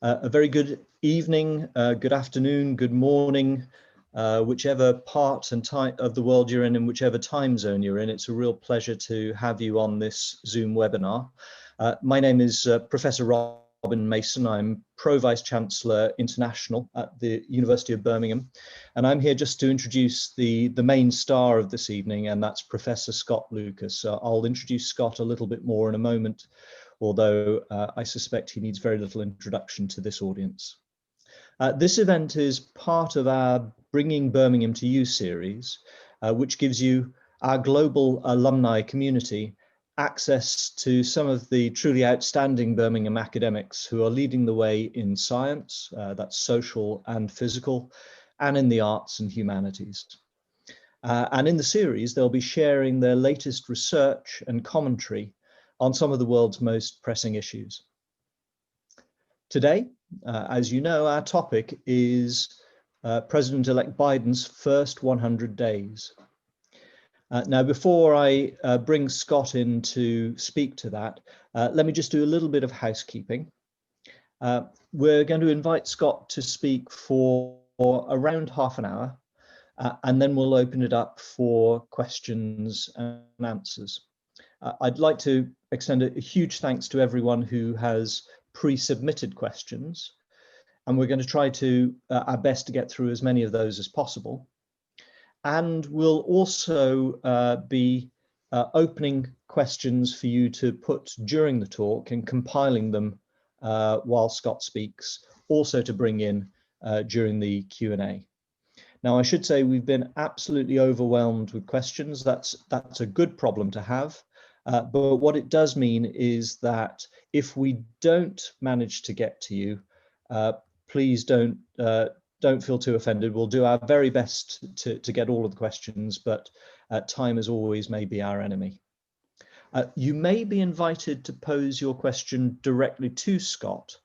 A very good evening, good afternoon, good morning, whichever part and time of the world you're in whichever time zone you're in. It's a real pleasure to have you on this Zoom webinar. My name is Professor Robin Mason. I'm Pro Vice Chancellor International at the University of Birmingham. And I'm here just to introduce the main star of this evening, and that's Professor Scott Lucas. I'll introduce Scott a little bit more in a moment, although I suspect he needs very little introduction to this audience. This event is part of our Bringing Birmingham to You series, which gives you, our global alumni community, access to some of the truly outstanding Birmingham academics who are leading the way in science, that's social and physical, and in the arts and humanities. And in the series, they'll be sharing their latest research and commentary on some of the world's most pressing issues. Today, as you know, our topic is President-elect Biden's first 100 days. Now, before I bring Scott in to speak to that, let me just do a little bit of housekeeping. We're going to invite Scott to speak for around half an hour, and then we'll open it up for questions and answers. I'd like to extend a huge thanks to everyone who has pre-submitted questions, and we're going to try to our best to get through as many of those as possible. And we'll also be opening questions for you to put during the talk and compiling them while Scott speaks, also to bring in during the Q&A. Now, I should say we've been absolutely overwhelmed with questions. That's a good problem to have. But what it does mean is that if we don't manage to get to you, please don't feel too offended. We'll do our very best to get all of the questions, but time as always may be our enemy. You may be invited to pose your question directly to Scott.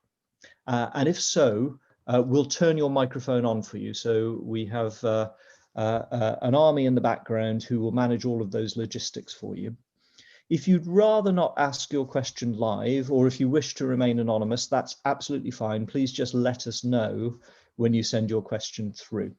And if so, we'll turn your microphone on for you. So we have an army in the background who will manage all of those logistics for you. If you'd rather not ask your question live, or if you wish to remain anonymous, that's absolutely fine. Please just let us know when you send your question through.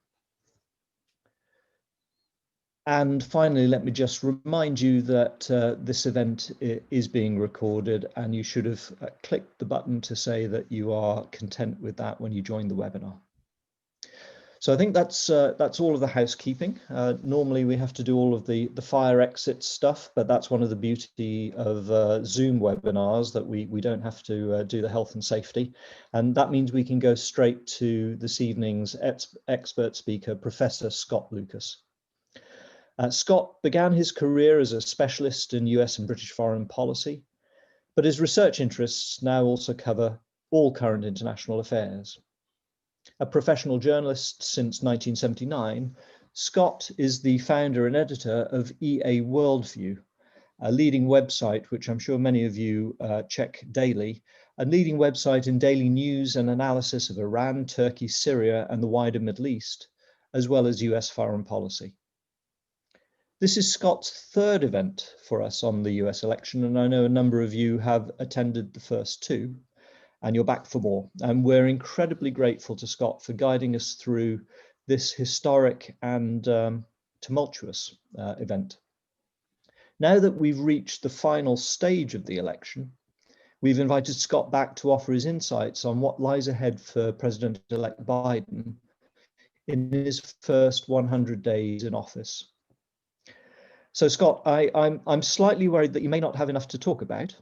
And finally, let me just remind you that this event is being recorded, and you should have clicked the button to say that you are content with that when you join the webinar. So I think that's all of the housekeeping. Normally we have to do all of the fire exit stuff, but that's one of the beauty of Zoom webinars, that we don't have to do the health and safety. And that means we can go straight to this evening's expert speaker, Professor Scott Lucas. Scott began his career as a specialist in US and British foreign policy, but his research interests now also cover all current international affairs. A professional journalist since 1979, Scott is the founder and editor of EA Worldview, a leading website which I'm sure many of you check daily, a leading website in daily news and analysis of Iran, Turkey, Syria, and the wider Middle East, as well as US foreign policy. This is Scott's third event for us on the US election, and I know a number of you have attended the first two, and you're back for more. And we're incredibly grateful to Scott for guiding us through this historic and tumultuous event. Now that we've reached the final stage of the election, we've invited Scott back to offer his insights on what lies ahead for President-elect Biden in his first 100 days in office. So Scott, I'm slightly worried that you may not have enough to talk about.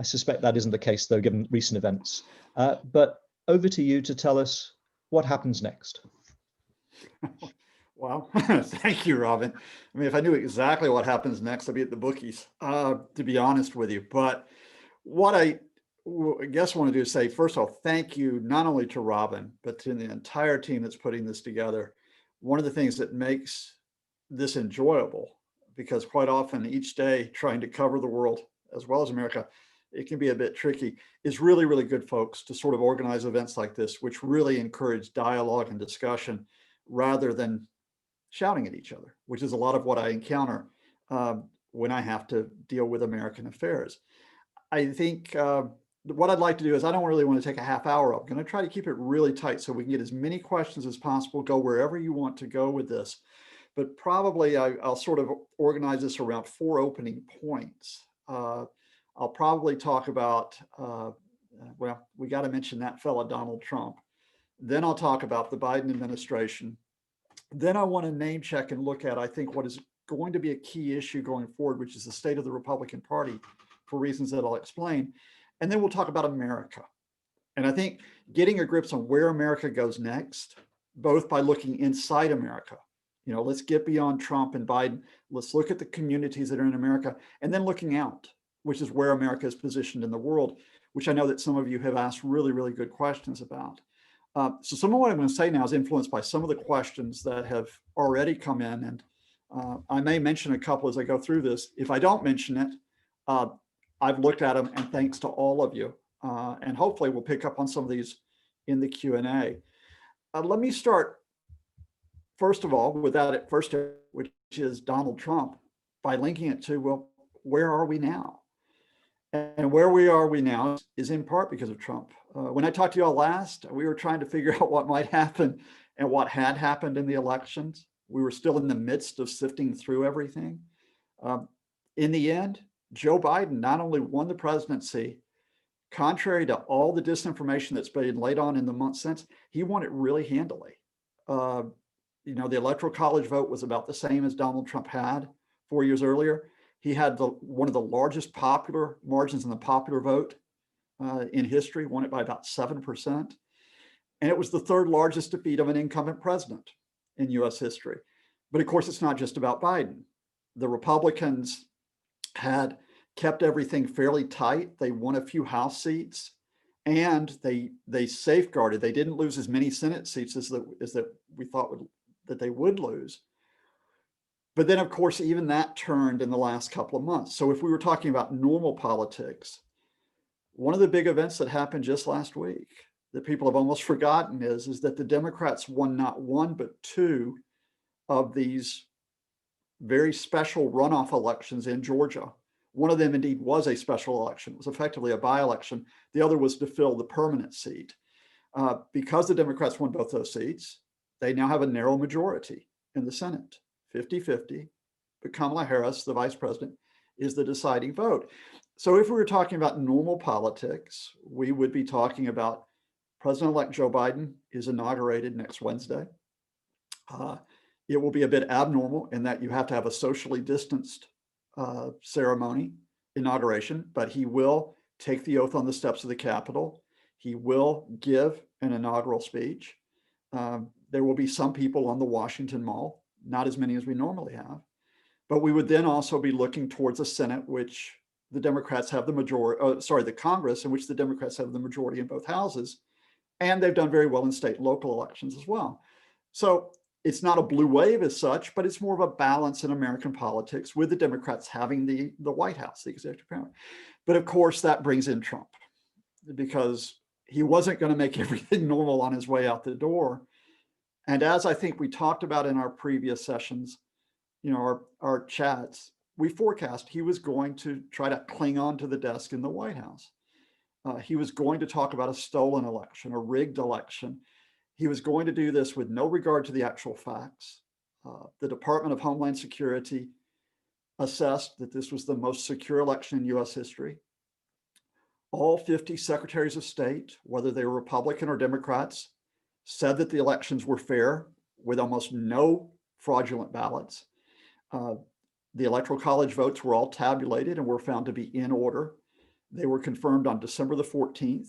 I suspect that isn't the case, though, given recent events. But over to you to tell us what happens next. Well, thank you, Robin. I mean, if I knew exactly what happens next, I'd be at the bookies, to be honest with you. But what I guess I want to do is say, first of all, thank you not only to Robin, but to the entire team that's putting this together. One of the things that makes this enjoyable, because quite often each day trying to cover the world as well as America, it can be a bit tricky, is really, really good folks to sort of organize events like this, which really encourage dialogue and discussion rather than shouting at each other, which is a lot of what I encounter when I have to deal with American affairs. I think what I'd like to do is I don't really want to take a half hour. I'm going to try to keep it really tight so we can get as many questions as possible, go wherever you want to go with this. But probably I'll sort of organize this around 4 opening points. I'll probably talk about, well, we got to mention that fella, Donald Trump. Then I'll talk about the Biden administration. Then I want to name check and look at, I think, what is going to be a key issue going forward, which is the state of the Republican Party, for reasons that I'll explain. And then we'll talk about America. And I think getting a grip on where America goes next, both by looking inside America, you know, let's get beyond Trump and Biden. Let's look at the communities that are in America, and then looking out, which is where America is positioned in the world, which I know that some of you have asked really, really good questions about. So some of what I'm going to say now is influenced by some of the questions that have already come in. And I may mention a couple as I go through this. If I don't mention it, I've looked at them, and thanks to all of you. And hopefully we'll pick up on some of these in the Q&A. Let me start, first of all, with that first, which is Donald Trump, by linking it to, well, where are we now? And where we are now is in part because of Trump. When I talked to you all last, we were trying to figure out what might happen and what had happened in the elections. We were still in the midst of sifting through everything. In the end, Joe Biden not only won the presidency, contrary to all the disinformation that's been laid on in the months since, he won it really handily. You know, the Electoral College vote was about the same as Donald Trump had 4 years earlier. He had one of the largest popular margins in the popular vote in history, won it by about 7%. And it was the 3rd largest defeat of an incumbent president in US history. But of course, it's not just about Biden. The Republicans had kept everything fairly tight. They won a few House seats, and they safeguarded. They didn't lose as many Senate seats as that we thought that they would lose. But then, of course, even that turned in the last couple of months. So if we were talking about normal politics, one of the big events that happened just last week that people have almost forgotten is that the Democrats won not 1, but 2 of these very special runoff elections in Georgia. One of them indeed was a special election. It was effectively a by-election. The other was to fill the permanent seat. Because the Democrats won both those seats, they now have a narrow majority in the Senate, 50-50, but Kamala Harris, the vice president, is the deciding vote. So if we were talking about normal politics, we would be talking about President-elect Joe Biden is inaugurated next Wednesday. It will be a bit abnormal in that you have to have a socially distanced ceremony, inauguration, but he will take the oath on the steps of the Capitol. He will give an inaugural speech. There will be some people on the Washington Mall, not as many as we normally have, but we would then also be looking towards a Senate, which the Democrats have the majority, the Congress, in which the Democrats have the majority in both houses. And they've done very well in state and local elections as well. So it's not a blue wave as such, but it's more of a balance in American politics with the Democrats having the White House, the executive power. But of course, that brings in Trump because he wasn't going to make everything normal on his way out the door. And as I think we talked about in our previous sessions, you know, our chats, we forecast he was going to try to cling on to the desk in the White House. He was going to talk about a stolen election, a rigged election. He was going to do this with no regard to the actual facts. The Department of Homeland Security assessed that this was the most secure election in US history. All 50 secretaries of state, whether they were Republican or Democrats, said that the elections were fair with almost no fraudulent ballots. The Electoral College votes were all tabulated and were found to be in order. They were confirmed on December the 14th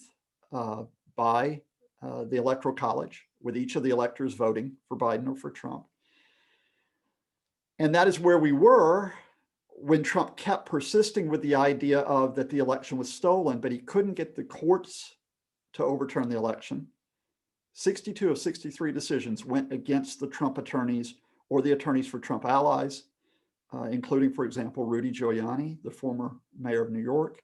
by the Electoral College, with each of the electors voting for Biden or for Trump. And that is where we were when Trump kept persisting with the idea of that the election was stolen, but he couldn't get the courts to overturn the election. 62 of 63 decisions went against the Trump attorneys or the attorneys for Trump allies, including, for example, Rudy Giuliani, the former mayor of New York.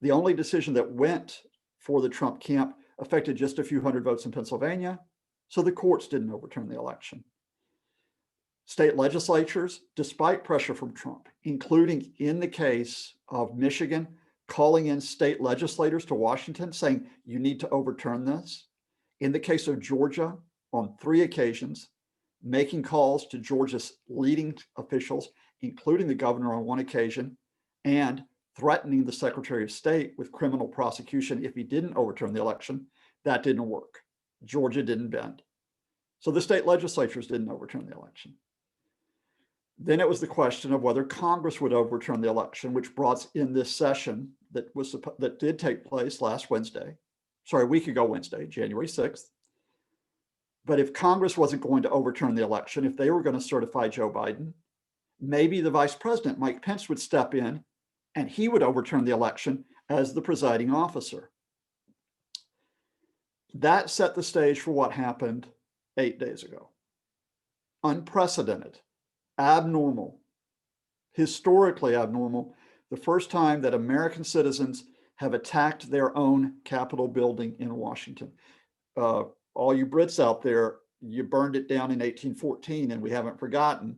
The only decision that went for the Trump camp affected just a few hundred votes in Pennsylvania, so the courts didn't overturn the election. State legislatures, despite pressure from Trump, including in the case of Michigan, calling in state legislators to Washington saying, you need to overturn this. In the case of Georgia, on 3 occasions, making calls to Georgia's leading officials, including the governor on 1 occasion, and threatening the Secretary of State with criminal prosecution if he didn't overturn the election. That didn't work. Georgia didn't bend. So the state legislatures didn't overturn the election. Then it was the question of whether Congress would overturn the election, which brought in this session that did take place last Wednesday. Sorry, a week ago Wednesday, January 6th. But if Congress wasn't going to overturn the election, if they were going to certify Joe Biden, maybe the Vice President, Mike Pence, would step in and he would overturn the election as the presiding officer. That set the stage for what happened 8 days ago. Unprecedented, abnormal, historically abnormal, the first time that American citizens have attacked their own Capitol building in Washington. All you Brits out there, you burned it down in 1814 and we haven't forgotten,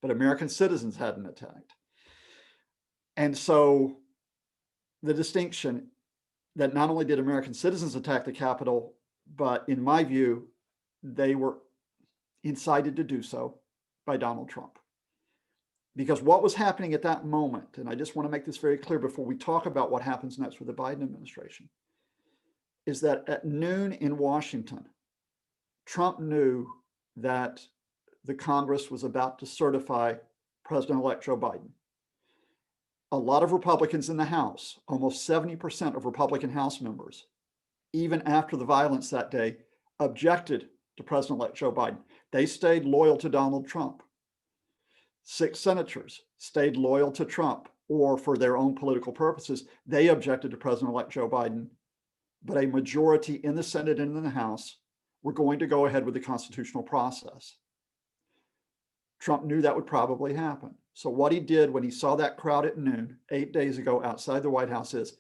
but American citizens hadn't attacked. And so the distinction that not only did American citizens attack the Capitol, but in my view, they were incited to do so by Donald Trump. Because what was happening at that moment, and I just want to make this very clear before we talk about what happens next with the Biden administration, is that at noon in Washington, Trump knew that the Congress was about to certify President-elect Joe Biden. A lot of Republicans in the House, almost 70% of Republican House members, even after the violence that day, objected to President-elect Joe Biden. They stayed loyal to Donald Trump. 6 senators stayed loyal to Trump, or for their own political purposes, they objected to President-elect Joe Biden. But a majority in the Senate and in the House were going to go ahead with the constitutional process. Trump knew that would probably happen. So what he did when he saw that crowd at noon, 8 days ago outside the White House, is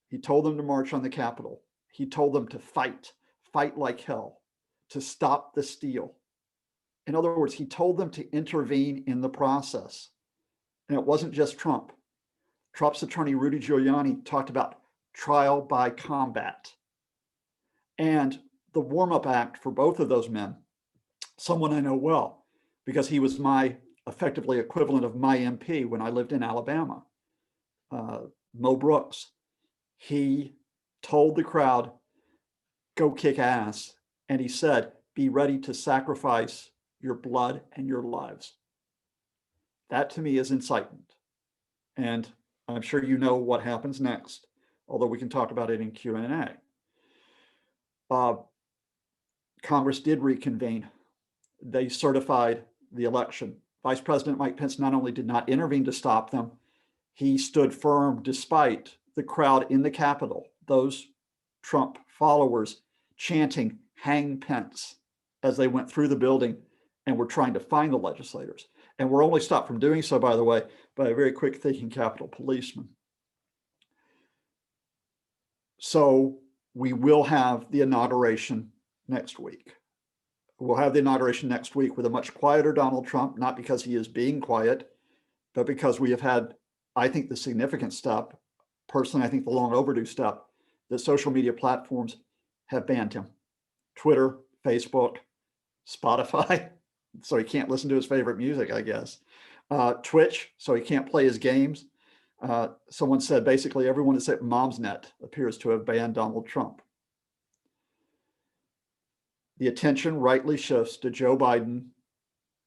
he told them to march on the Capitol. He told them to fight like hell, to stop the steal. In other words, he told them to intervene in the process. And it wasn't just Trump. Trump's attorney, Rudy Giuliani, talked about trial by combat. And the warm-up act for both of those men, someone I know well, because he was my effectively equivalent of my MP when I lived in Alabama, Mo Brooks. He told the crowd, go kick ass. And he said, be ready to sacrifice your blood and your lives. That to me is incitement. And I'm sure you know what happens next, although we can talk about it in Q&A. Congress did reconvene. They certified the election. Vice President Mike Pence not only did not intervene to stop them, he stood firm despite the crowd in the Capitol, those Trump followers chanting, hang Pence, as they went through the building and were trying to find the legislators. And were only stopped from doing so, by the way, by a very quick thinking Capitol policeman. So we will have the inauguration next week. We'll have the inauguration next week with a much quieter Donald Trump, not because he is being quiet, but because we have had, I think, the significant step, personally, I think the long overdue step, that social media platforms have banned him. Twitter, Facebook, Spotify, so he can't listen to his favorite music, I guess. Twitch, so he can't play his games. Someone said basically everyone except Momsnet appears to have banned Donald Trump. The attention rightly shifts to Joe Biden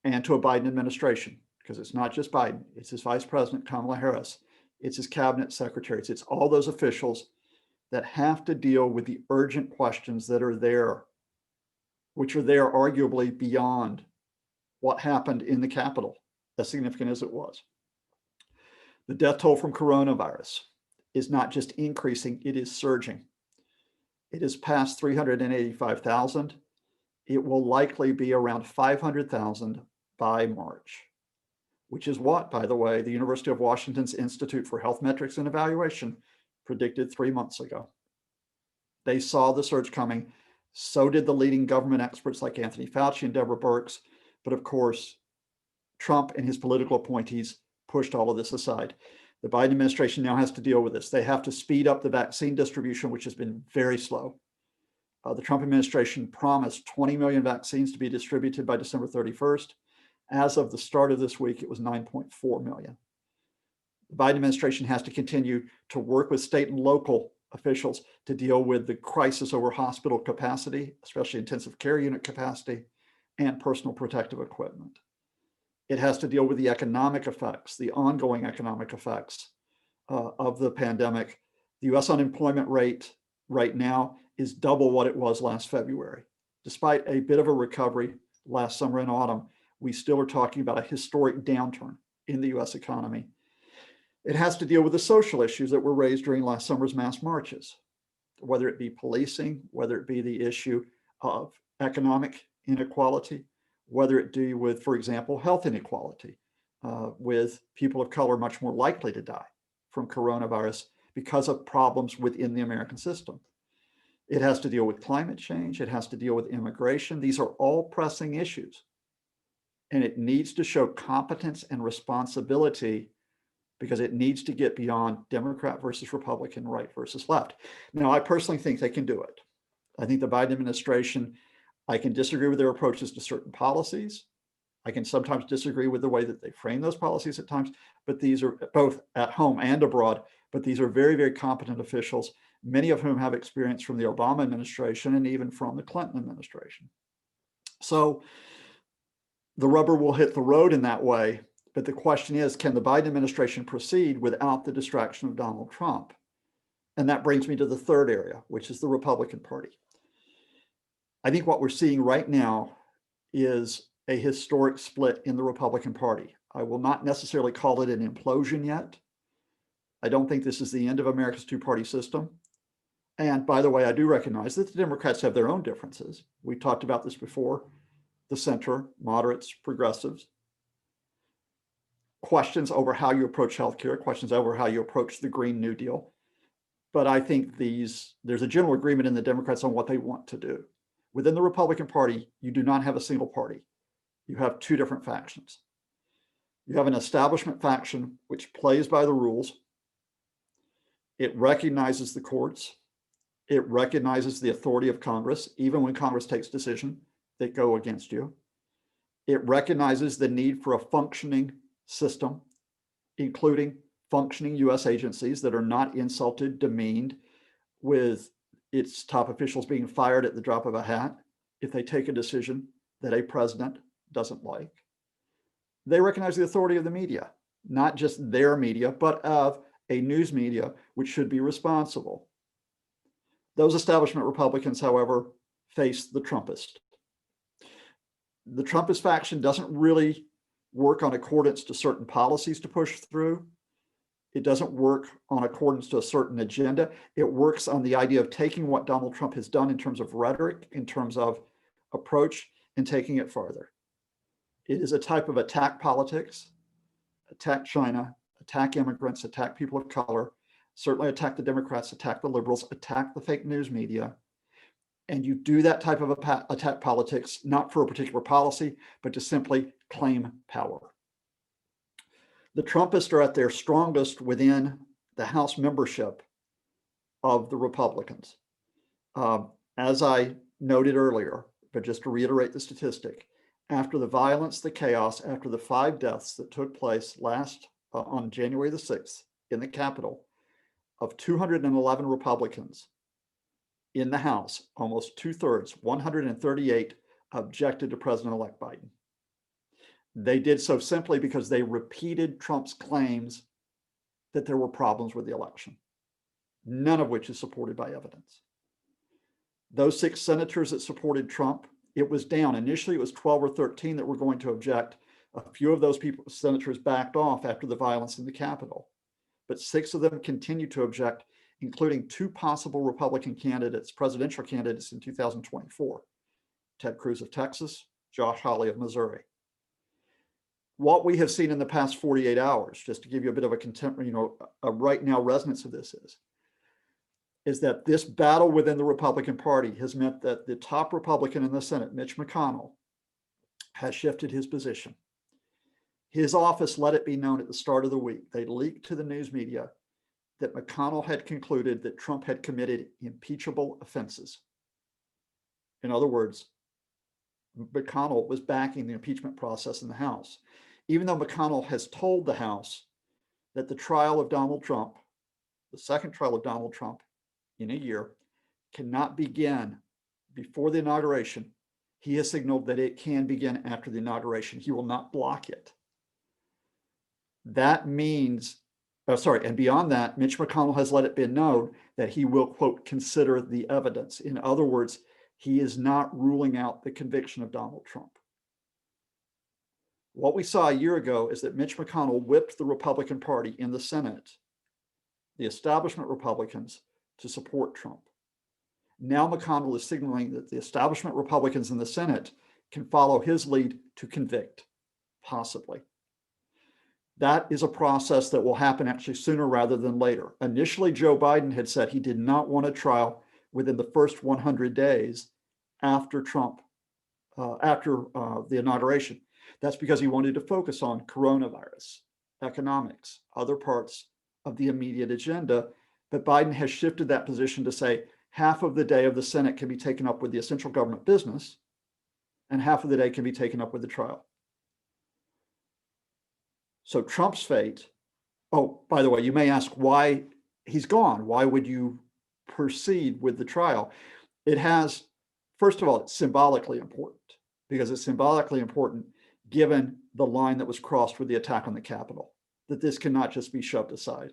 and to a Biden administration, because it's not just Biden, it's his Vice President, Kamala Harris, it's his cabinet secretaries, it's all those officials that have to deal with the urgent questions that are there, which are there arguably beyond what happened in the Capitol, as significant as it was. The death toll from coronavirus is not just increasing, it is surging. It is past 385,000. It will likely be around 500,000 by March, which is what, by the way, the University of Washington's Institute for Health Metrics and Evaluation predicted 3 months ago. They saw the surge coming. So did the leading government experts like Anthony Fauci and Deborah Birx. But of course, Trump and his political appointees pushed all of this aside. The Biden administration now has to deal with this. They have to speed up the vaccine distribution, which has been very slow. The Trump administration promised 20 million vaccines to be distributed by December 31st. As of the start of this week, it was 9.4 million. The Biden administration has to continue to work with state and local officials to deal with the crisis over hospital capacity, especially intensive care unit capacity, and personal protective equipment. It has to deal with the economic effects, the ongoing economic effects of the pandemic. The US unemployment rate right now is double what it was last February. Despite a bit of a recovery last summer and autumn, we still are talking about a historic downturn in the US economy. It has to deal with the social issues that were raised during last summer's mass marches, whether it be policing, whether it be the issue of economic inequality, whether it deal with, for example, health inequality, with people of color much more likely to die from coronavirus because of problems within the American system. It has to deal with climate change. It has to deal with immigration. These are all pressing issues. And it needs to show competence and responsibility because it needs to get beyond Democrat versus Republican, right versus left. Now, I personally think they can do it. I think the Biden administration, I can disagree with their approaches to certain policies. I can sometimes disagree with the way that they frame those policies at times, but these are both at home and abroad, but these are very, very competent officials, many of whom have experience from the Obama administration and even from the Clinton administration. So the rubber will hit the road in that way. But the question is, can the Biden administration proceed without the distraction of Donald Trump? And that brings me to the third area, which is the Republican Party. I think what we're seeing right now is a historic split in the Republican Party. I will not necessarily call it an implosion yet. I don't think this is the end of America's two-party system. And by the way, I do recognize that the Democrats have their own differences. We talked about this before. The center, moderates, progressives. Questions over how you approach healthcare, questions over how you approach the Green New Deal. But I think there's a general agreement in the Democrats on what they want to do. Within the Republican Party, you do not have a single party. You have two different factions. You have an establishment faction which plays by the rules. It recognizes the courts. It recognizes the authority of Congress, even when Congress takes decisions that go against you. It recognizes the need for a functioning system, including functioning US agencies that are not insulted, demeaned, with its top officials being fired at the drop of a hat if they take a decision that a president doesn't like. They recognize the authority of the media, not just their media, but of a news media which should be responsible. Those establishment Republicans, however, face the Trumpist. The Trumpist faction doesn't really work on accordance to certain policies to push through. It doesn't work on accordance to a certain agenda. It works on the idea of taking what Donald Trump has done in terms of rhetoric, in terms of approach, and taking it farther. It is a type of attack politics, attack China, attack immigrants, attack people of color, certainly attack the Democrats, attack the liberals, attack the fake news media. And you do that type of attack politics, not for a particular policy, but to simply claim power. The Trumpists are at their strongest within the House membership of the Republicans. As I noted earlier, but just to reiterate the statistic, after the violence, the chaos, after the 5 deaths that took place on January the 6th in the Capitol, of 211 Republicans in the House, almost 2/3, 138, objected to President-elect Biden. They did so simply because they repeated Trump's claims that there were problems with the election, none of which is supported by evidence. Those 6 senators that supported Trump, it was down. Initially, it was 12 or 13 that were going to object. A few of those senators backed off after the violence in the Capitol, but 6 of them continued to object, including 2 possible Republican candidates, presidential candidates in 2024, Ted Cruz of Texas, Josh Hawley of Missouri. What we have seen in the past 48 hours, just to give you a bit of a right now resonance of this is that this battle within the Republican Party has meant that the top Republican in the Senate, Mitch McConnell, has shifted his position. His office let it be known at the start of the week. They leaked to the news media that McConnell had concluded that Trump had committed impeachable offenses. In other words, McConnell was backing the impeachment process in the House, even though McConnell has told the House that the trial of Donald Trump, the second trial of Donald Trump in a year, cannot begin before the inauguration. He has signaled that it can begin after the inauguration. He will not block it. That means, and beyond that, Mitch McConnell has let it be known that he will, quote, consider the evidence. In other words, he is not ruling out the conviction of Donald Trump. What we saw a year ago is that Mitch McConnell whipped the Republican Party in the Senate, the establishment Republicans, to support Trump. Now McConnell is signaling that the establishment Republicans in the Senate can follow his lead to convict, possibly. That is a process that will happen actually sooner rather than later. Initially, Joe Biden had said he did not want a trial within the first 100 days after Trump, the inauguration. That's because he wanted to focus on coronavirus, economics, other parts of the immediate agenda. But Biden has shifted that position to say half of the day of the Senate can be taken up with the essential government business, and half of the day can be taken up with the trial. So Trump's fate, oh, by the way, you may ask why he's gone. Why would you proceed with the trial? It has, first of all, it's symbolically important, because it's symbolically important given the line that was crossed with the attack on the Capitol, that this cannot just be shoved aside.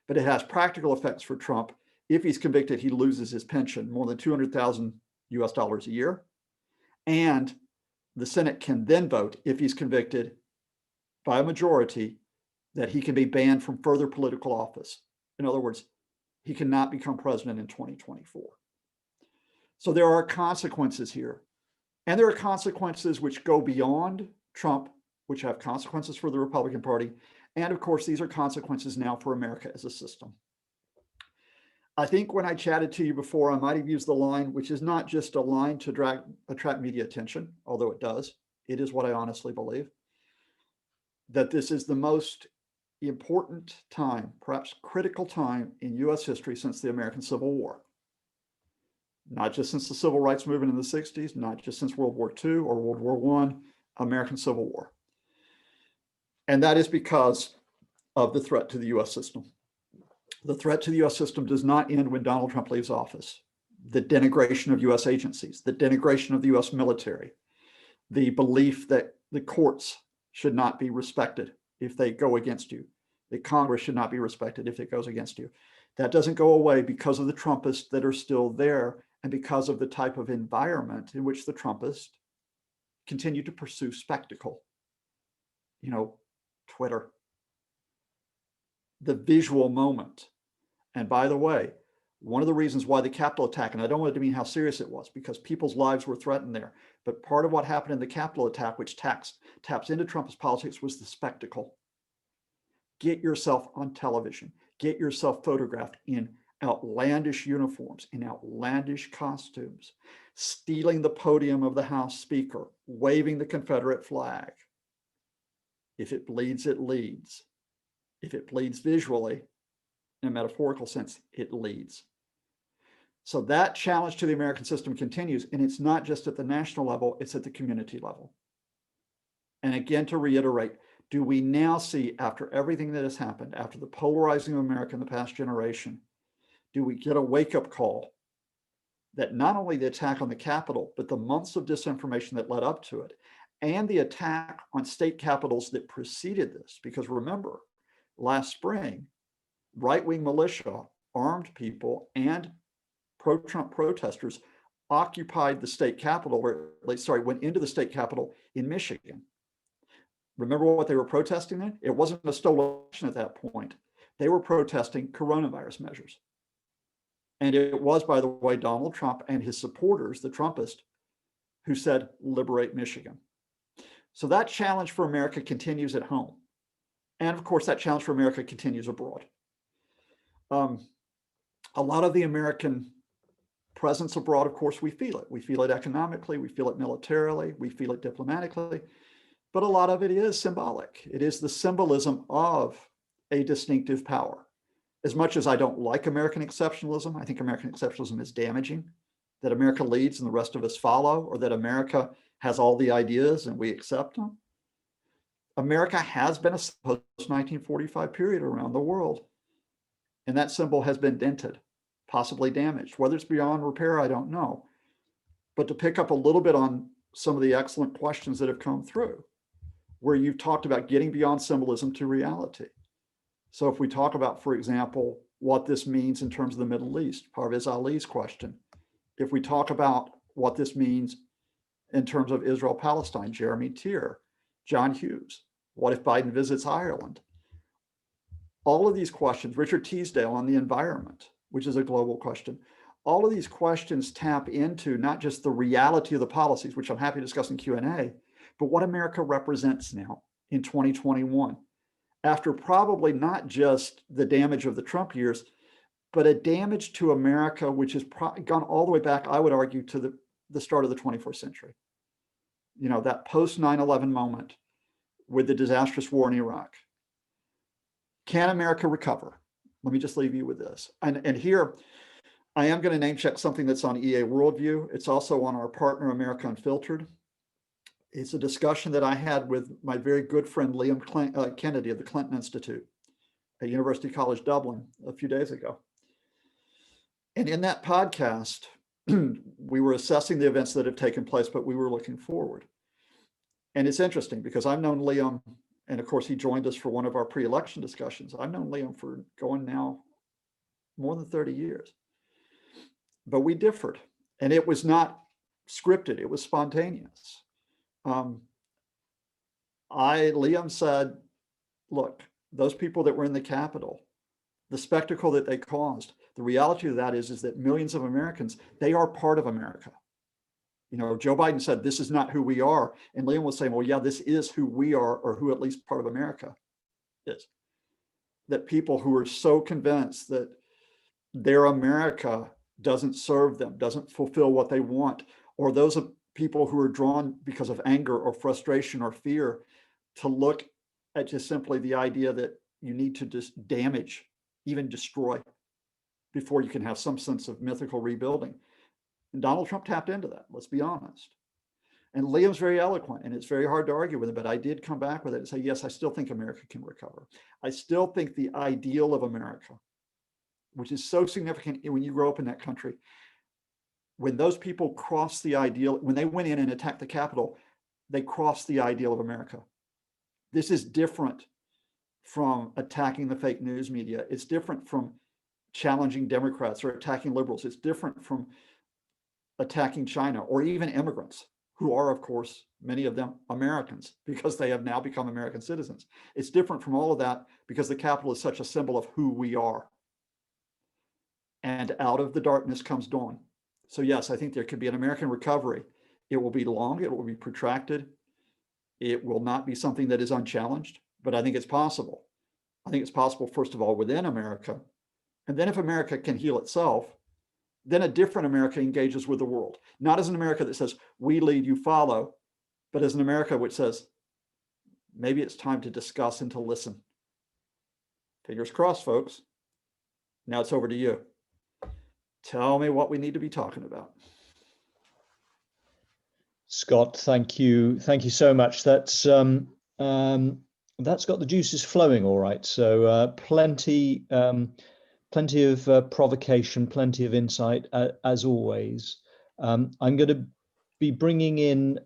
But it has practical effects for Trump. If he's convicted, he loses his pension, more than $200,000 US a year. And the Senate can then vote, if he's convicted by a majority, that he can be banned from further political office. In other words, he cannot become president in 2024. So there are consequences here. And there are consequences which go beyond Trump, which have consequences for the Republican Party. And of course, these are consequences now for America as a system. I think when I chatted to you before, I might have used the line, which is not just a line to attract media attention, although it does. It is what I honestly believe, that this is the most important time, perhaps critical time in US history since the American Civil War. Not just since the Civil Rights Movement in the 60s, not just since World War II or World War I, American Civil War. And that is because of the threat to the US system. The threat to the US system does not end when Donald Trump leaves office. The denigration of US agencies, the denigration of the US military, the belief that the courts should not be respected if they go against you, that Congress should not be respected if it goes against you. That doesn't go away because of the Trumpists that are still there, and because of the type of environment in which the Trumpists continue to pursue spectacle. You know, Twitter, the visual moment. And by the way, one of the reasons why the Capitol attack, and I don't want it to mean how serious it was, because people's lives were threatened there, but part of what happened in the Capitol attack, which taps into Trump's politics, was the spectacle. Get yourself on television, get yourself photographed in outlandish uniforms, in outlandish costumes, stealing the podium of the House Speaker, waving the Confederate flag. If it bleeds, it leads. If it bleeds visually, in a metaphorical sense, it leads. So that challenge to the American system continues, and it's not just at the national level, it's at the community level. And again, to reiterate, do we now see, after everything that has happened, after the polarizing of America in the past generation, do we get a wake-up call that not only the attack on the Capitol, but the months of disinformation that led up to it, and the attack on state capitals that preceded this? Because remember, last spring, right-wing militia, armed people, and pro-Trump protesters occupied the state capitol, or went into the state capitol in Michigan. Remember what they were protesting then? It wasn't a stolen election at that point. They were protesting coronavirus measures. And it was, by the way, Donald Trump and his supporters, the Trumpists, who said, liberate Michigan. So that challenge for America continues at home. And of course, that challenge for America continues abroad. A lot of the American presence abroad, of course, we feel it. We feel it economically, we feel it militarily, we feel it diplomatically. but a lot of it is symbolic. It is the symbolism of a distinctive power. As much as I don't like American exceptionalism, I think American exceptionalism is damaging, that America leads and the rest of us follow, or that America has all the ideas and we accept them. America has been a post-1945 period around the world, and that symbol has been dented, possibly damaged. Whether it's beyond repair, I don't know. But to pick up a little bit on some of the excellent questions that have come through, where you've talked about getting beyond symbolism to reality. So if we talk about, for example, what this means in terms of the Middle East, Parvez Ali's question. If we talk about what this means in terms of Israel-Palestine, Jeremy Tier, John Hughes, what if Biden visits Ireland? All of these questions, Richard Teasdale on the environment, which is a global question. All of these questions tap into not just the reality of the policies, which I'm happy to discuss in Q&A, but what America represents now in 2021, after probably not just the damage of the Trump years, but a damage to America, which has gone all the way back, I would argue, to the start of the 21st century. You know, that post 9/11 moment with the disastrous war in Iraq. Can America recover? Let me just leave you with this. And here, I am going to name check something that's on EA Worldview. It's also on our partner, America Unfiltered. It's a discussion that I had with my very good friend, Liam Kennedy of the Clinton Institute at University College Dublin a few days ago. And in that podcast, we were assessing the events that have taken place, but we were looking forward. And it's interesting because I've known Liam, and of course, he joined us for one of our pre-election discussions. I've known Liam for going now more than 30 years. But we differed, and it was not scripted, it was spontaneous. Liam said, look, those people that were in the Capitol, the spectacle that they caused, the reality of that is that millions of Americans, they are part of America. You know, Joe Biden said, this is not who we are. And Liam was saying, well, yeah, this is who we are, or who at least part of America is. That people who are so convinced that their America doesn't serve them, doesn't fulfill what they want, or those people who are drawn because of anger or frustration or fear to look at just simply the idea that you need to just damage, even destroy, before you can have some sense of mythical rebuilding. And Donald Trump tapped into that, let's be honest. And Liam's very eloquent, and it's very hard to argue with him, but I did come back with it and say, yes, I still think America can recover. I still think the ideal of America, which is so significant when you grow up in that country, when those people crossed the ideal, when they went in and attacked the Capitol, they crossed the ideal of America. This is different from attacking the fake news media. It's different from challenging Democrats or attacking liberals. It's different from attacking China or even immigrants, who are, of course, many of them Americans, because they have now become American citizens. It's different from all of that because the Capitol is such a symbol of who we are. And out of the darkness comes dawn. So yes, I think there could be an American recovery. It will be long, it will be protracted. It will not be something that is unchallenged, but I think it's possible. I think it's possible, first of all, within America. And then if America can heal itself, then a different America engages with the world. Not as an America that says, we lead, you follow, but as an America which says, maybe it's time to discuss and to listen. Fingers crossed, folks. Now it's over to you. Tell me what we need to be talking about. Scott, thank you. Thank you so much. That's got the juices flowing all right. So plenty of provocation, plenty of insight, as always. I'm going to be bringing in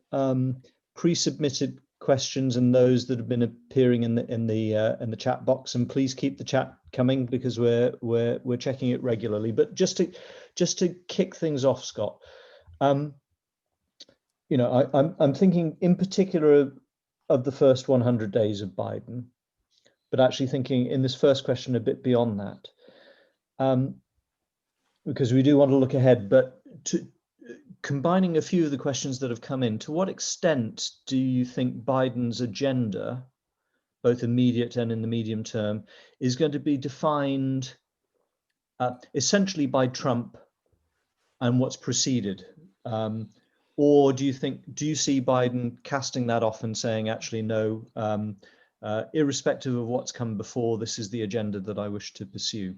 pre-submitted questions and those that have been appearing in the chat box, and please keep the chat coming because we're checking it regularly. But just to kick things off, Scott, you know, I'm thinking in particular of the first 100 days of Biden, but actually thinking in this first question a bit beyond that, because we do want to look ahead. But combining a few of the questions that have come in, to what extent do you think Biden's agenda, both immediate and in the medium term, is going to be defined essentially by Trump and what's preceded? Or do you see Biden casting that off and saying, actually, no, irrespective of what's come before, this is the agenda that I wish to pursue?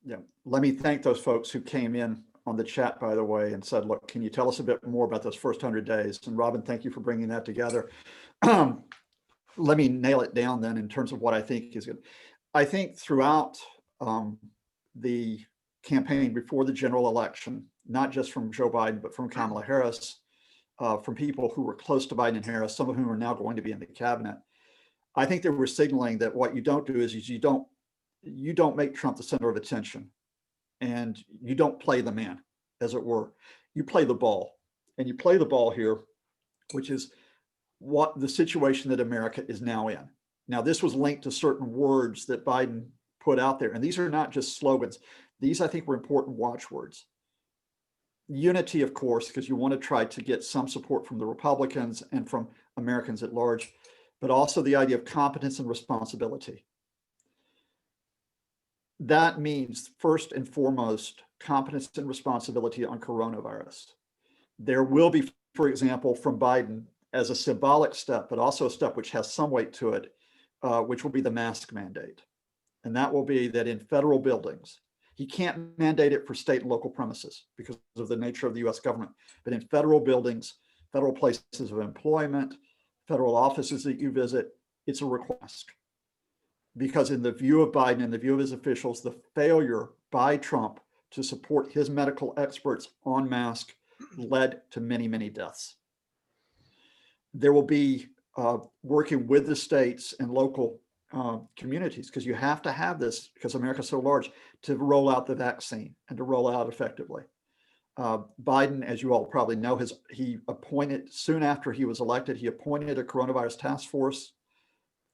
Yeah, let me thank those folks who came in on the chat, by the way, and said, look, can you tell us a bit more about those first 100 days? And Robin, thank you for bringing that together. Let me nail it down then in terms of what I think is good. I think throughout the campaign before the general election, not just from Joe Biden, but from Kamala Harris, from people who were close to Biden and Harris, some of whom are now going to be in the cabinet, I think they were signaling that what you don't do is you don't make Trump the center of attention, and you don't play the man, as it were. You play the ball, and you play the ball here, which is what the situation that America is now in. Now, this was linked to certain words that Biden put out there, and these are not just slogans. These, I think, were important watchwords. Unity, of course, because you want to try to get some support from the Republicans and from Americans at large, but also the idea of competence and responsibility. That means, first and foremost, competence and responsibility on coronavirus. There will be, for example, from Biden, as a symbolic step, but also a step which has some weight to it, which will be the mask mandate. And that will be that in federal buildings, he can't mandate it for state and local premises because of the nature of the US government, but in federal buildings, federal places of employment, federal offices that you visit, it's a request. Because in the view of Biden and the view of his officials, the failure by Trump to support his medical experts on mask led to many, many deaths. There will be working with the states and local communities, because you have to have this, because America's so large, to roll out the vaccine and to roll out effectively. Biden, as you all probably know, he appointed, soon after he was elected, he appointed a coronavirus task force,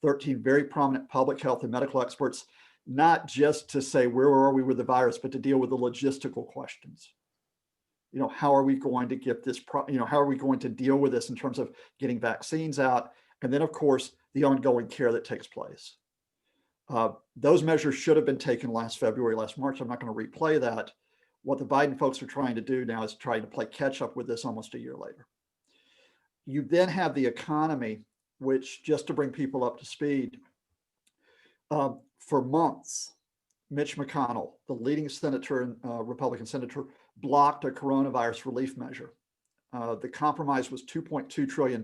13 very prominent public health and medical experts, not just to say where are we with the virus, but to deal with the logistical questions. How are we going to get this, how are we going to deal with this in terms of getting vaccines out? And then, of course, the ongoing care that takes place. Those measures should have been taken last February, last March. I'm not going to replay that. What the Biden folks are trying to do now is trying to play catch up with this almost a year later. You then have the economy, which, just to bring people up to speed, for months, Mitch McConnell, the leading senator and Republican senator, blocked a coronavirus relief measure. The compromise was $2.2 trillion.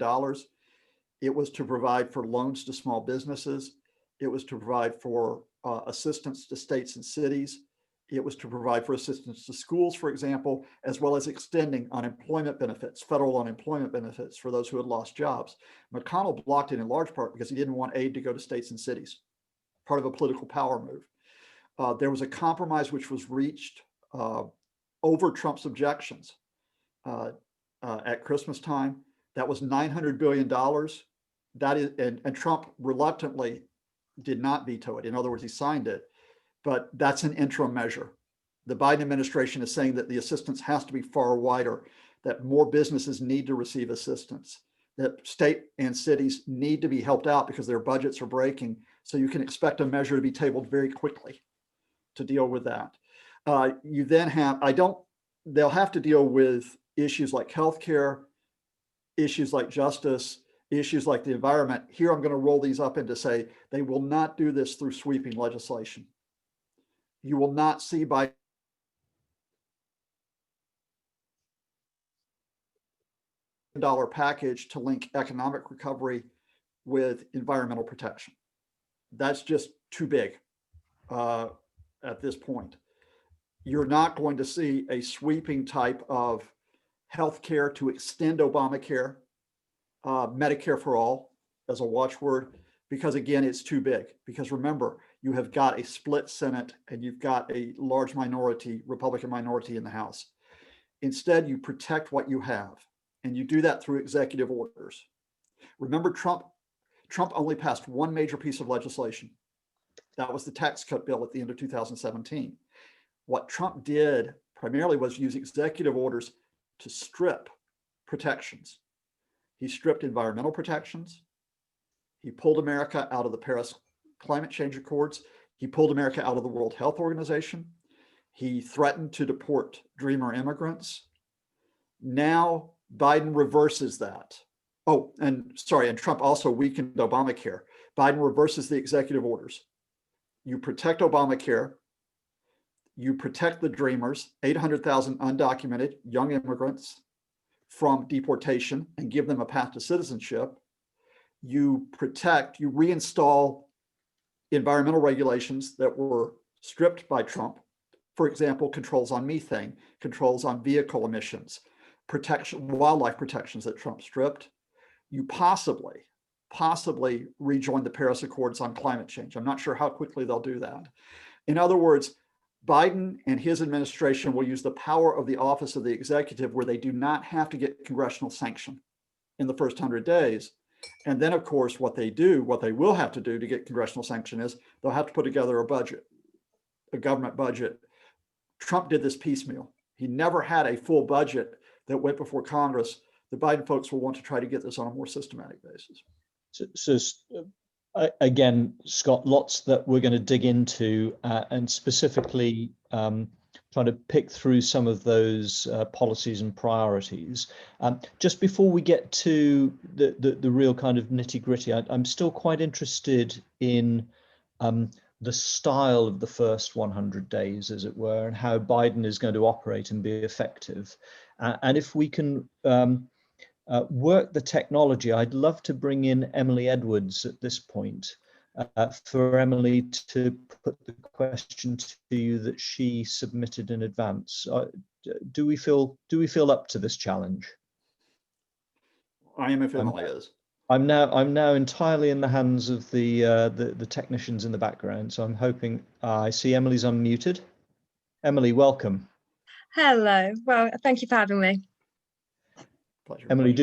It was to provide for loans to small businesses. It was to provide for assistance to states and cities. It was to provide for assistance to schools, for example, as well as extending unemployment benefits, federal unemployment benefits for those who had lost jobs. McConnell blocked it in large part because he didn't want aid to go to states and cities, part of a political power move. There was a compromise which was reached over Trump's objections at Christmas time. That was $900 billion. That is, and Trump reluctantly did not veto it. In other words, he signed it, but that's an interim measure. The Biden administration is saying that the assistance has to be far wider, that more businesses need to receive assistance, that state and cities need to be helped out because their budgets are breaking. So you can expect a measure to be tabled very quickly to deal with that. You then have, they'll have to deal with issues like healthcare, issues like justice, issues like the environment. Here, I'm going to roll these up into say, they will not do this through sweeping legislation. You will not see by $1 package to link economic recovery with environmental protection. That's just too big at this point. You're not going to see a sweeping type of healthcare to extend Obamacare, Medicare for all as a watchword, because again, it's too big. Because remember, you have got a split Senate and you've got a large minority, Republican minority in the House. Instead, you protect what you have, and you do that through executive orders. Remember, Trump only passed one major piece of legislation. That was the tax cut bill at the end of 2017. What Trump did primarily was use executive orders to strip protections. He stripped environmental protections. He pulled America out of the Paris Climate Change Accords. He pulled America out of the World Health Organization. He threatened to deport Dreamer immigrants. Now Biden reverses that. Oh, and sorry, and Trump also weakened Obamacare. Biden reverses the executive orders. You protect Obamacare, you protect the dreamers, 800,000 undocumented young immigrants from deportation and give them a path to citizenship. You reinstall environmental regulations that were stripped by Trump. For example, controls on methane, controls on vehicle emissions, wildlife protections that Trump stripped. You possibly rejoin the Paris Accords on climate change. I'm not sure how quickly they'll do that. In other words, Biden and his administration will use the power of the office of the executive where they do not have to get congressional sanction in the first 100 days. And then, of course, what they will have to do to get congressional sanction is they'll have to put together a budget, a government budget. Trump did this piecemeal. He never had a full budget that went before Congress. The Biden folks will want to try to get this on a more systematic basis. Again, Scott, lots that we're going to dig into and specifically trying to pick through some of those policies and priorities. Just before we get to the real kind of nitty gritty, I'm still quite interested in the style of the first 100 days, as it were, and how Biden is going to operate and be effective. And if we can work the technology, I'd love to bring in Emily Edwards at this point for Emily to put the question to you that she submitted in advance. Do we feel up to this challenge? I am, if Emily is. I'm now entirely in the hands of the technicians in the background. So I'm hoping I see Emily's unmuted. Emily, welcome. Hello. Well, thank you for having me. Pleasure. Emily,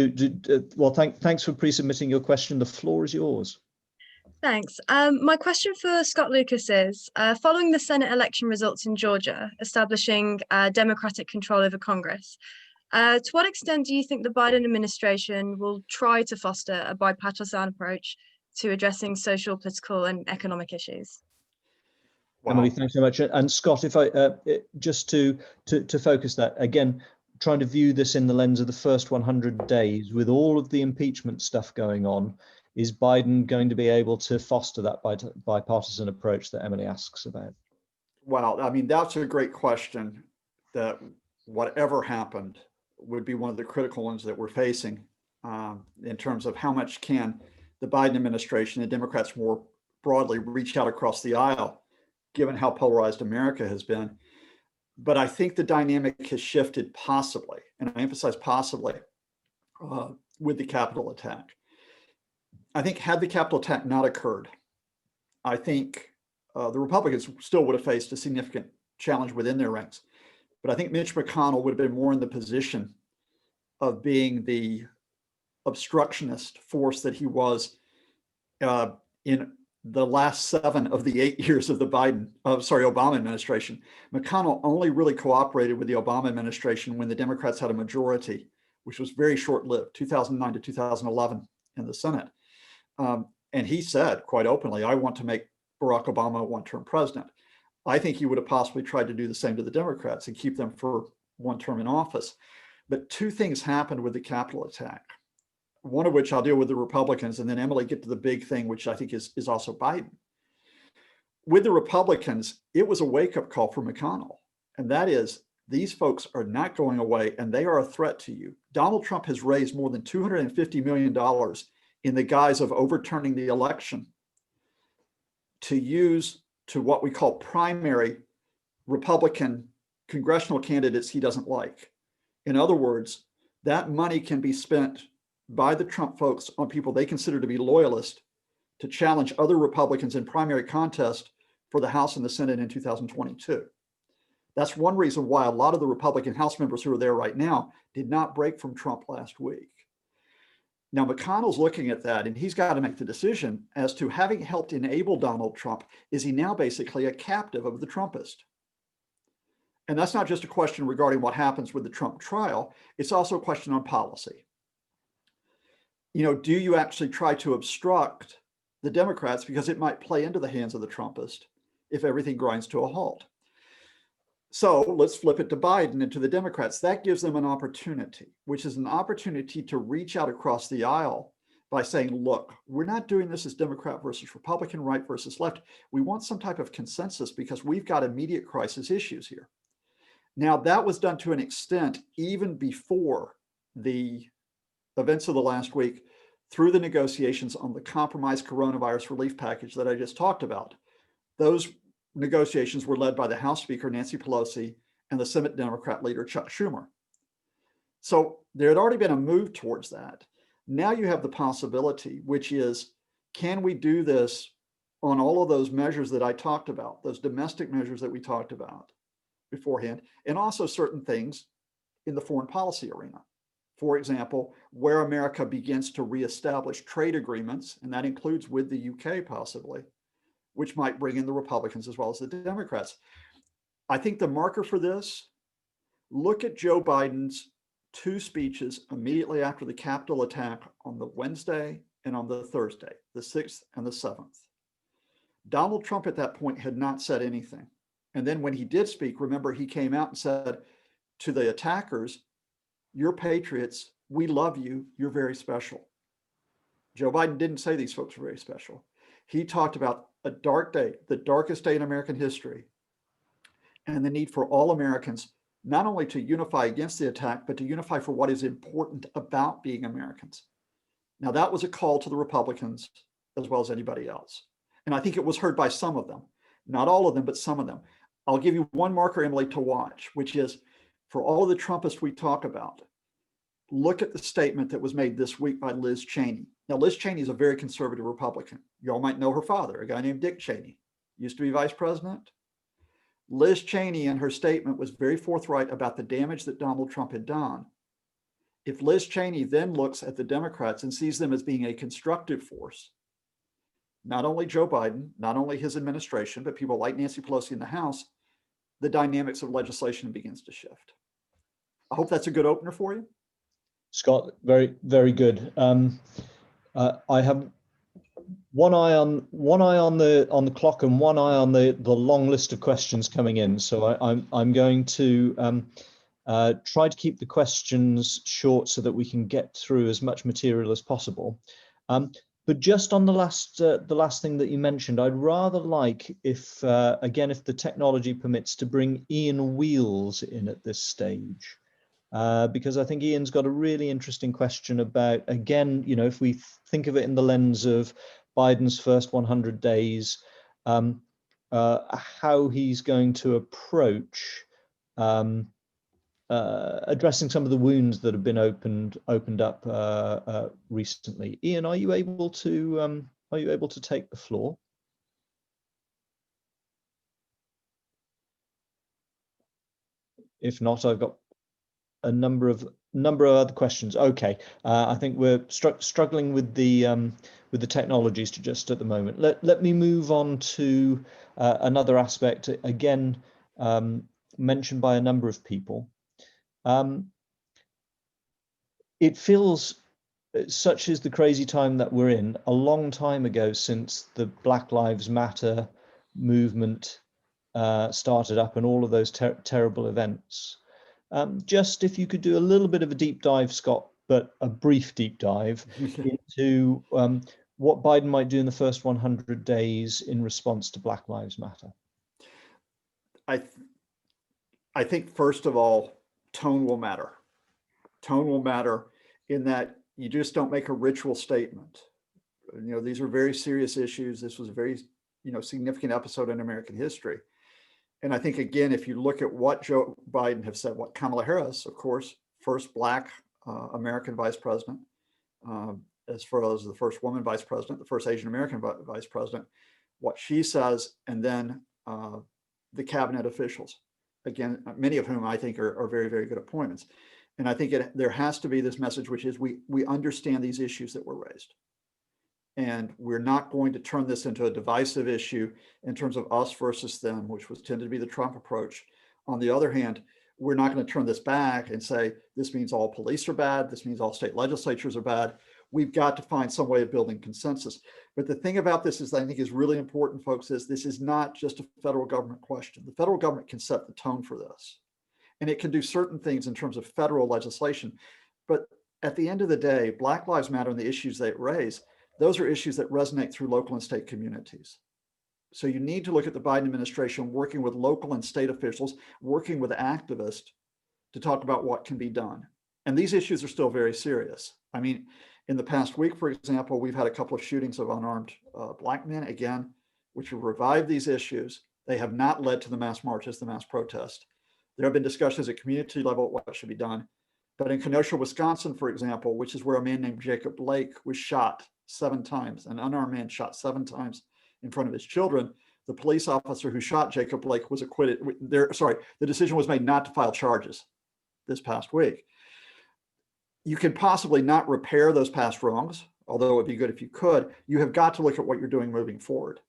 thanks for pre-submitting your question. The floor is yours. Thanks. My question for Scott Lucas is, following the Senate election results in Georgia, establishing Democratic control over Congress, to what extent do you think the Biden administration will try to foster a bipartisan approach to addressing social, political, and economic issues? Wow. Emily, thanks so much. And Scott, if I just to focus that again, trying to view this in the lens of the first 100 days with all of the impeachment stuff going on, is Biden going to be able to foster that bipartisan approach that Emily asks about? Well, I mean, that's a great question. That whatever happened would be one of the critical ones that we're facing in terms of how much can the Biden administration and Democrats more broadly reach out across the aisle, given how polarized America has been. But I think the dynamic has shifted possibly, and I emphasize possibly, with the Capitol attack. I think had the Capitol attack not occurred, I think the Republicans still would have faced a significant challenge within their ranks. But I think Mitch McConnell would have been more in the position of being the obstructionist force that he was in the last 7 of the 8 years of the Obama administration. McConnell only really cooperated with the Obama administration when the Democrats had a majority, which was very short-lived, 2009 to 2011 in the Senate. And he said quite openly, I want to make Barack Obama a one-term president. I think he would have possibly tried to do the same to the Democrats and keep them for one term in office. But 2 things happened with the Capitol attack, one of which I'll deal with the Republicans, and then Emily get to the big thing, which I think is also Biden. With the Republicans, it was a wake-up call for McConnell, and that is these folks are not going away, and they are a threat to you. Donald Trump has raised more than $250 million in the guise of overturning the election to use to what we call primary Republican congressional candidates he doesn't like. In other words, that money can be spent by the Trump folks on people they consider to be loyalist to challenge other Republicans in primary contest for the House and the Senate in 2022. That's one reason why a lot of the Republican House members who are there right now did not break from Trump last week. Now, McConnell's looking at that, and he's got to make the decision as to, having helped enable Donald Trump, is he now basically a captive of the Trumpist? And that's not just a question regarding what happens with the Trump trial. It's also a question on policy. You know, do you actually try to obstruct the Democrats because it might play into the hands of the Trumpist if everything grinds to a halt? So let's flip it to Biden and to the Democrats. That gives them an opportunity, which is an opportunity to reach out across the aisle by saying, look, we're not doing this as Democrat versus Republican, right versus left. We want some type of consensus because we've got immediate crisis issues here. Now, that was done to an extent even before the events of the last week through the negotiations on the compromised coronavirus relief package that I just talked about. Those negotiations were led by the House Speaker, Nancy Pelosi, and the Senate Democrat leader, Chuck Schumer. So there had already been a move towards that. Now you have the possibility, which is, can we do this on all of those measures that I talked about, those domestic measures that we talked about beforehand, and also certain things in the foreign policy arena. For example, where America begins to reestablish trade agreements, and that includes with the UK possibly, which might bring in the Republicans as well as the Democrats. I think the marker for this, look at Joe Biden's two speeches immediately after the Capitol attack on the Wednesday and on the Thursday, the 6th and the 7th. Donald Trump at that point had not said anything. And then when he did speak, remember, he came out and said to the attackers, you're patriots, we love you, you're very special. Joe Biden didn't say these folks were very special. He talked about a dark day, the darkest day in American history, and the need for all Americans not only to unify against the attack, but to unify for what is important about being Americans. Now, that was a call to the Republicans as well as anybody else. And I think it was heard by some of them, not all of them, but some of them. I'll give you one marker, Emily, to watch, which is for all of the Trumpists we talk about, look at the statement that was made this week by Liz Cheney. Now, Liz Cheney is a very conservative Republican. You all might know her father, a guy named Dick Cheney, used to be vice president. Liz Cheney in her statement was very forthright about the damage that Donald Trump had done. If Liz Cheney then looks at the Democrats and sees them as being a constructive force, not only Joe Biden, not only his administration, but people like Nancy Pelosi in the House, the dynamics of legislation begins to shift. I hope that's a good opener for you. Scott, very, very good. I have one eye on the clock and one eye on the long list of questions coming in. So I'm going to try to keep the questions short so that we can get through as much material as possible. But just on the last thing that you mentioned, I'd rather like, if again, if the technology permits, to bring Ian Wheels in at this stage. Because I think Ian's got a really interesting question about, again, you know, if we think of it in the lens of Biden's first 100 days, how he's going to approach addressing some of the wounds that have been opened up recently. Ian, are you able to take the floor? If not, I've got a number of other questions. Okay, I think we're struggling with the technologies to just at the moment. Let me move on to another aspect, again mentioned by a number of people. It feels, such is the crazy time that we're in, a long time ago since the Black Lives Matter movement started up and all of those terrible events. Just if you could do a little bit of a deep dive, Scott, but a brief deep dive into what Biden might do in the first 100 days in response to Black Lives Matter. I think, first of all, tone will matter. Tone will matter in that you just don't make a ritual statement. You know, these are very serious issues. This was a very, significant episode in American history. And I think, again, if you look at what Joe Biden have said, what Kamala Harris, of course, first Black American vice president, as far as the first woman vice president, the first Asian American vice president, what she says, and then the cabinet officials, again, many of whom I think are very, very good appointments. And I think there has to be this message, which is we understand these issues that were raised. And we're not going to turn this into a divisive issue in terms of us versus them, which was tended to be the Trump approach. On the other hand, we're not going to turn this back and say, this means all police are bad. This means all state legislatures are bad. we've got to find some way of building consensus. But the thing about this is, I think is really important, folks, is this is not just a federal government question. The federal government can set the tone for this, and it can do certain things in terms of federal legislation. But at the end of the day, Black Lives Matter and the issues they raise, those are issues that resonate through local and state communities. So you need to look at the Biden administration working with local and state officials, working with activists to talk about what can be done. And these issues are still very serious. I mean, in the past week, for example, we've had a couple of shootings of unarmed Black men, again, which have revived these issues. They have not led to the mass marches, the mass protest. There have been discussions at community level what should be done. But in Kenosha, Wisconsin, for example, which is where a man named Jacob Blake was shot 7 times, an unarmed man shot 7 times in front of his children. The police officer who shot Jacob Blake was acquitted. The decision was made not to file charges this past week. You can possibly not repair those past wrongs, although it would be good if you could. You have got to look at what you're doing moving forward.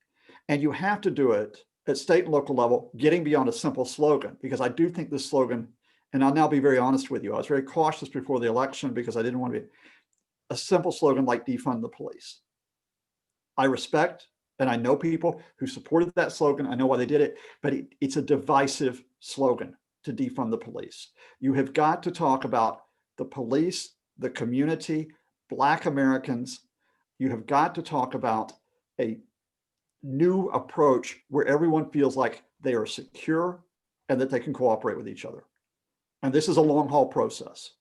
And you have to do it at state and local level, getting beyond a simple slogan, because I do think this slogan, and I'll now be very honest with you, I was very cautious before the election because I didn't want to be a simple slogan like defund the police. I respect and I know people who supported that slogan. I know why they did it, but it's a divisive slogan to defund the police. You have got to talk about the police, the community, Black Americans. You have got to talk about a new approach where everyone feels like they are secure and that they can cooperate with each other. And this is a long haul process.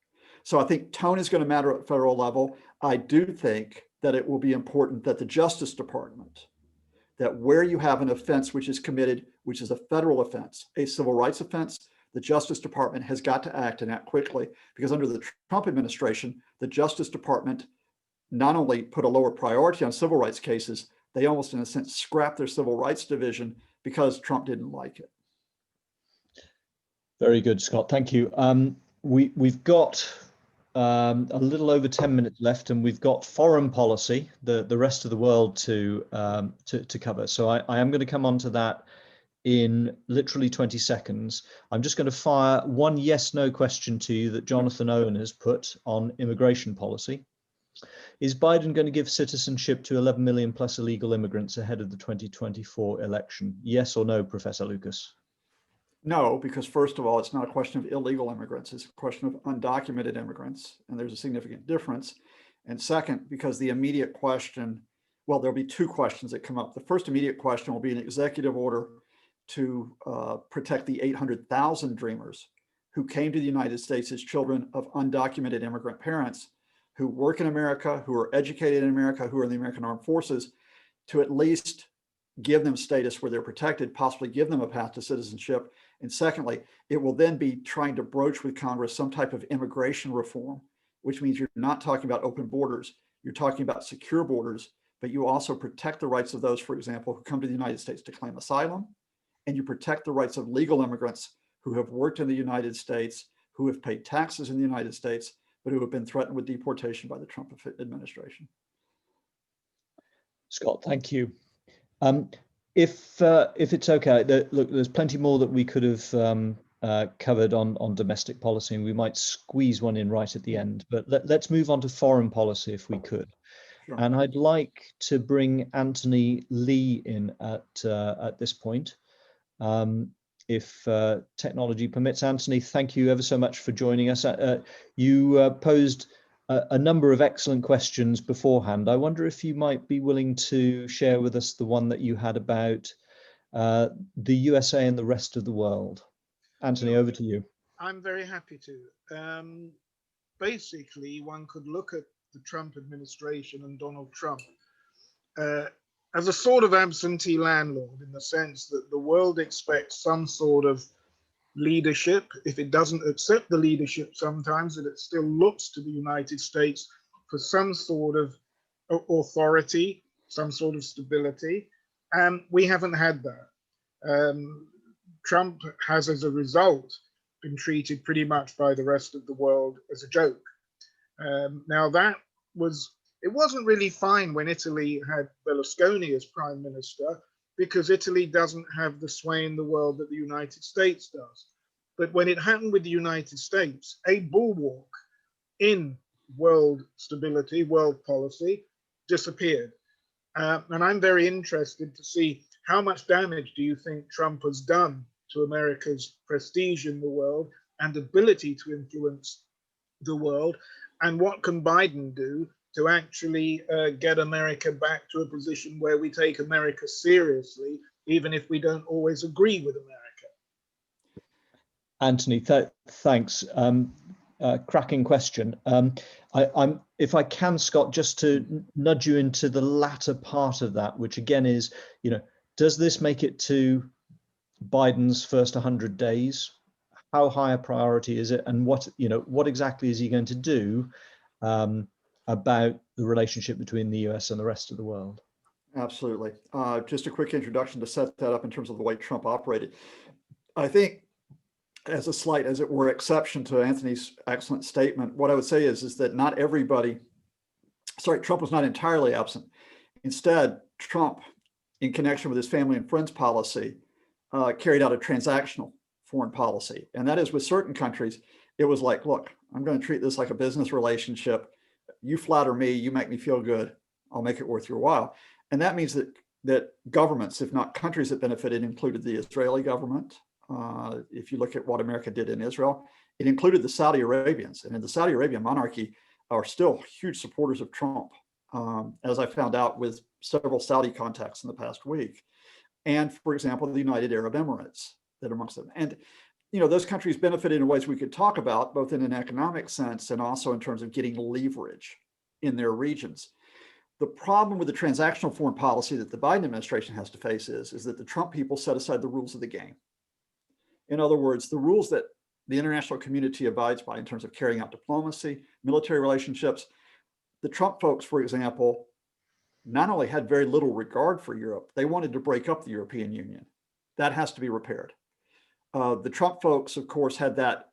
So I think tone is going to matter at federal level. I do think that it will be important that the Justice Department, that where you have an offense which is committed, which is a federal offense, a civil rights offense, the Justice Department has got to act and act quickly, because under the Trump administration, the Justice Department not only put a lower priority on civil rights cases, they almost in a sense scrapped their civil rights division because Trump didn't like it. Very good, Scott. Thank you. We've got a little over 10 minutes left, and we've got foreign policy, the rest of the world to cover. So I am going to come on to that in literally 20 seconds. I'm just going to fire one yes/no question to you that Jonathan Owen has put on immigration policy. Is Biden going to give citizenship to 11 million plus illegal immigrants ahead of the 2024 election? Yes or no, Professor Lucas? No, because first of all, it's not a question of illegal immigrants. It's a question of undocumented immigrants, and there's a significant difference. And second, because the immediate question, well, there'll be 2 questions that come up. The first immediate question will be an executive order to protect the 800,000 Dreamers who came to the United States as children of undocumented immigrant parents who work in America, who are educated in America, who are in the American Armed Forces, to at least give them status where they're protected, possibly give them a path to citizenship. And secondly, it will then be trying to broach with Congress some type of immigration reform, which means you're not talking about open borders, you're talking about secure borders, but you also protect the rights of those, for example, who come to the United States to claim asylum, and you protect the rights of legal immigrants who have worked in the United States, who have paid taxes in the United States, but who have been threatened with deportation by the Trump administration. Scott, thank you. If it's okay, look, there's plenty more that we could have covered on domestic policy, and we might squeeze one in right at the end. But let's move on to foreign policy if we could. Sure. And I'd like to bring Anthony Lee in at this point, if technology permits. Anthony, thank you ever so much for joining us. You posed a number of excellent questions beforehand. I wonder if you might be willing to share with us the one that you had about the USA and the rest of the world. Anthony, over to you. I'm very happy to. Basically, one could look at the Trump administration and Donald Trump as a sort of absentee landlord, in the sense that the world expects some sort of leadership. If it doesn't accept the leadership sometimes, that it still looks to the United States for some sort of authority, some sort of stability. And we haven't had that. Trump has, as a result, been treated pretty much by the rest of the world as a joke. Now it wasn't really fine when Italy had Berlusconi as prime minister, because Italy doesn't have the sway in the world that the United States does. But when it happened with the United States, a bulwark in world stability, world policy, disappeared. And I'm very interested to see how much damage do you think Trump has done to America's prestige in the world and ability to influence the world, and what can Biden do to actually get America back to a position where we take America seriously, even if we don't always agree with America? Anthony, thanks. Cracking question. If I can, Scott, just to nudge you into the latter part of that, which again is, does this make it to Biden's first 100 days? How high a priority is it, and what exactly is he going to do about the relationship between the US and the rest of the world? Absolutely. Just a quick introduction to set that up in terms of the way Trump operated. I think, as a slight, as it were, exception to Anthony's excellent statement, what I would say is that not everybody, Trump was not entirely absent. Instead, Trump, in connection with his family and friends policy, carried out a transactional foreign policy. And that is, with certain countries, it was like, look, I'm going to treat this like a business relationship. You flatter me, you make me feel good, I'll make it worth your while. And that means that governments, if not countries that benefited, included the Israeli government. If you look at what America did in Israel, it included the Saudi Arabians. And in the Saudi Arabian monarchy are still huge supporters of Trump, as I found out with several Saudi contacts in the past week. And, for example, the United Arab Emirates, that amongst them. And, those countries benefited in ways we could talk about, both in an economic sense and also in terms of getting leverage in their regions. The problem with the transactional foreign policy that the Biden administration has to face is that the Trump people set aside the rules of the game. In other words, the rules that the international community abides by in terms of carrying out diplomacy, military relationships. The Trump folks, for example, not only had very little regard for Europe, they wanted to break up the European Union. That has to be repaired. The Trump folks, of course, had that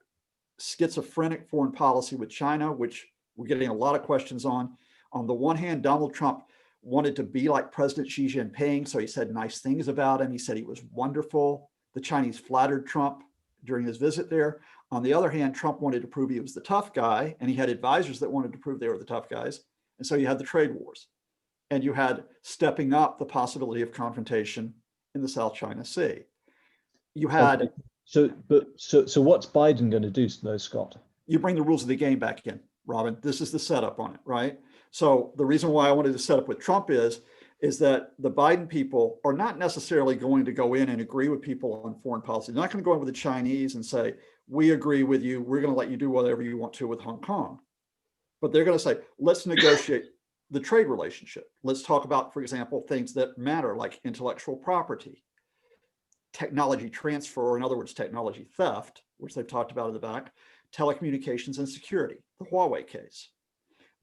schizophrenic foreign policy with China, which we're getting a lot of questions on. On the one hand, Donald Trump wanted to be like President Xi Jinping, so he said nice things about him. He said he was wonderful. The Chinese flattered Trump during his visit there. On the other hand, Trump wanted to prove he was the tough guy, and he had advisors that wanted to prove they were the tough guys. And so you had the trade wars, and you had stepping up the possibility of confrontation in the South China Sea. You had okay. So what's Biden going to do, though, Scott? You bring the rules of the game back in, Robin. This is the setup on it, right? So the reason why I wanted to set up with Trump is that the Biden people are not necessarily going to go in and agree with people on foreign policy. They're not going to go in with the Chinese and say, we agree with you, we're going to let you do whatever you want to with Hong Kong. But they're going to say, let's negotiate the trade relationship. Let's talk about, for example, things that matter, like intellectual property, technology transfer, or in other words, technology theft, which they've talked about in the back, telecommunications and security, the Huawei case.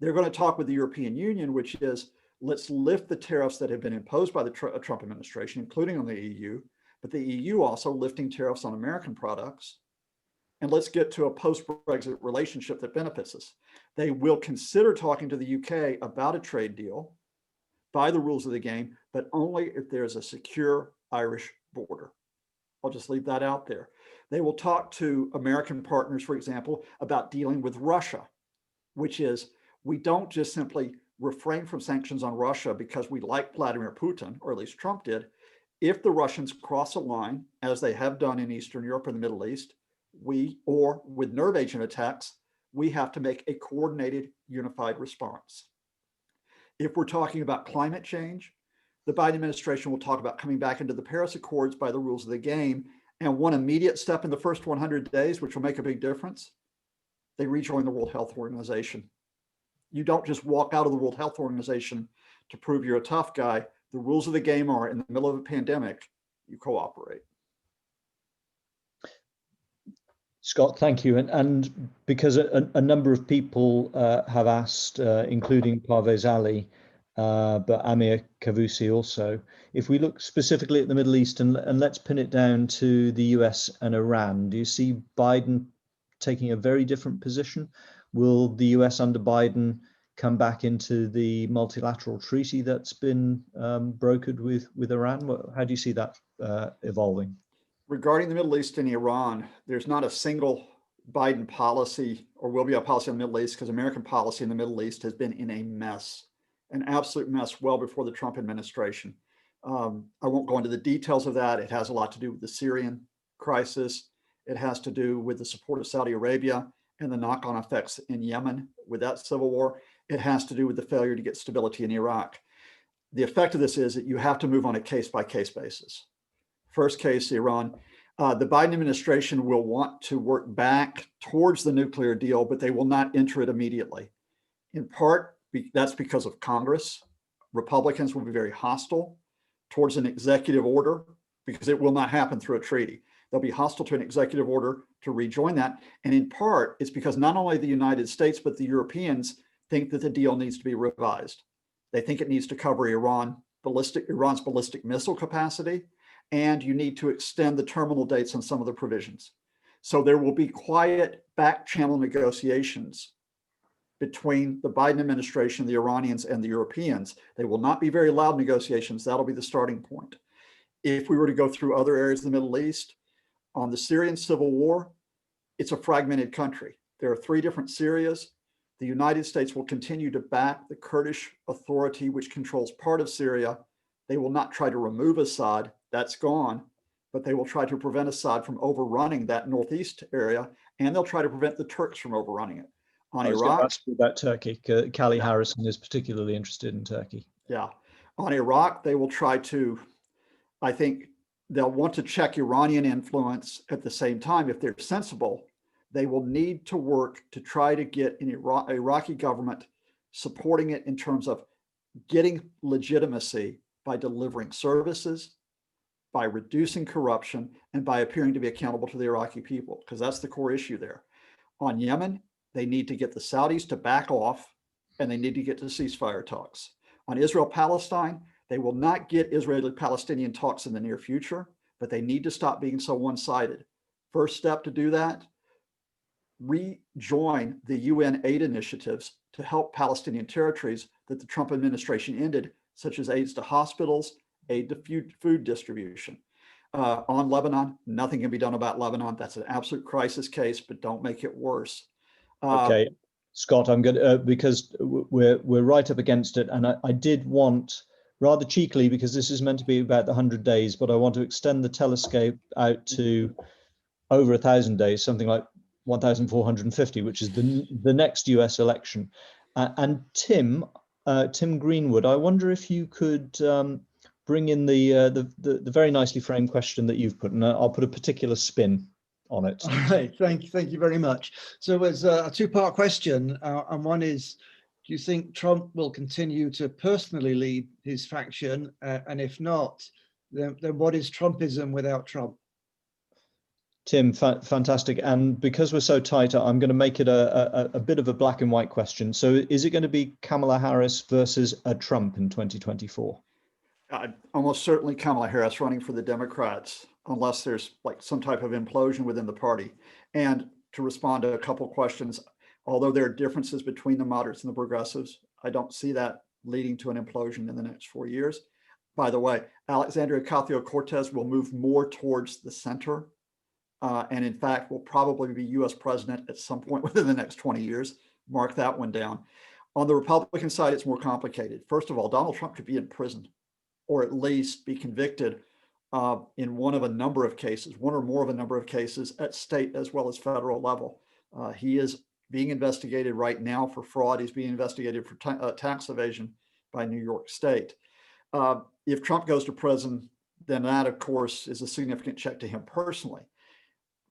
They're going to talk with the European Union, which is, let's lift the tariffs that have been imposed by the Trump administration, including on the EU, but the EU also lifting tariffs on American products. And let's get to a post-Brexit relationship that benefits us. They will consider talking to the UK about a trade deal by the rules of the game, but only if there's a secure Irish border. I'll just leave that out there. They will talk to American partners, for example, about dealing with Russia, which is, we don't just simply refrain from sanctions on Russia because we like Vladimir Putin, or at least Trump did. If the Russians cross a line, as they have done in Eastern Europe and the Middle East, or with nerve agent attacks, we have to make a coordinated, unified response. If we're talking about climate change, the Biden administration will talk about coming back into the Paris Accords by the rules of the game. And one immediate step in the first 100 days, which will make a big difference, they rejoin the World Health Organization. You don't just walk out of the World Health Organization to prove you're a tough guy. The rules of the game are, in the middle of a pandemic, you cooperate. Scott, thank you. And because a number of people have asked, including Parvez Ali, but Amir Kavusi also, if we look specifically at the Middle East and let's pin it down to the US and Iran, do you see Biden taking a very different position? Will the US under Biden come back into the multilateral treaty that's been brokered with Iran? How do you see that evolving? Regarding the Middle East and Iran, there's not a single Biden policy, or will be a policy in the Middle East, because American policy in the Middle East has been in a mess, an absolute mess well before the Trump administration. I won't go into the details of that. It has a lot to do with the Syrian crisis. It has to do with the support of Saudi Arabia and the knock-on effects in Yemen with that civil war. It has to do with the failure to get stability in Iraq. The effect of this is that you have to move on a case-by-case basis. First case, Iran. The Biden administration will want to work back towards the nuclear deal, but they will not enter it immediately. In part, that's because of Congress. Republicans will be very hostile towards an executive order because it will not happen through a treaty. They'll be hostile to an executive order to rejoin that. And in part, it's because not only the United States, but the Europeans think that the deal needs to be revised. They think it needs to cover Iran's ballistic missile capacity, and you need to extend the terminal dates on some of the provisions. So there will be quiet back channel negotiations between the Biden administration, the Iranians, and the Europeans. They will not be very loud negotiations. That'll be the starting point. If we were to go through other areas of the Middle East, on the Syrian civil war, it's a fragmented country. There are 3 different Syrias. The United States will continue to back the Kurdish Authority, which controls part of Syria. They will not try to remove Assad. That's gone. But they will try to prevent Assad from overrunning that northeast area, and they'll try to prevent the Turks from overrunning it. On Iraq, ask you about Turkey. Callie Harrison is particularly interested in Turkey. Yeah. On Iraq, they will try to, I think, they'll want to check Iranian influence at the same time. If they're sensible, they will need to work to try to get an Iraqi government supporting it in terms of getting legitimacy by delivering services, by reducing corruption, and by appearing to be accountable to the Iraqi people, because that's the core issue there. On Yemen, they need to get the Saudis to back off, and they need to get to ceasefire talks. On Israel-Palestine, they will not get Israeli-Palestinian talks in the near future, but they need to stop being so one-sided. First step to do that, rejoin the UN aid initiatives to help Palestinian territories that the Trump administration ended, such as aids to hospitals, aid to food distribution. On Lebanon, nothing can be done about Lebanon. That's an absolute crisis case, but don't make it worse. Okay, Scott, I'm going to, because we're right up against it, and I did want, rather cheekily, because this is meant to be about the 100 days, but I want to extend the telescope out to over 1,000 days, something like 1,450, which is the next US election. And Tim Greenwood, I wonder if you could bring in the very nicely framed question that you've put, and I'll put a particular spin on it. All right, thank you very much. So it's a 2-part question, and one is, do you think Trump will continue to personally lead his faction? And if not, then what is Trumpism without Trump? Tim, fantastic. And because we're so tight, I'm going to make it a bit of a black and white question. So is it going to be Kamala Harris versus a Trump in 2024? Almost certainly Kamala Harris running for the Democrats, unless there's like some type of implosion within the party. And to respond to a couple questions, although there are differences between the moderates and the progressives, I don't see that leading to an implosion in the next 4 years. By the way, Alexandria Ocasio-Cortez will move more towards the center, and in fact will probably be US president at some point within the next 20 years. Mark that one down. On the Republican side, it's more complicated. First of all, Donald Trump could be in prison, or at least be convicted in one of a number of cases, one or more of a number of cases at state as well as federal level. He is being investigated right now for fraud. He's being investigated for tax evasion by New York State. If Trump goes to prison, then that, of course, is a significant check to him personally.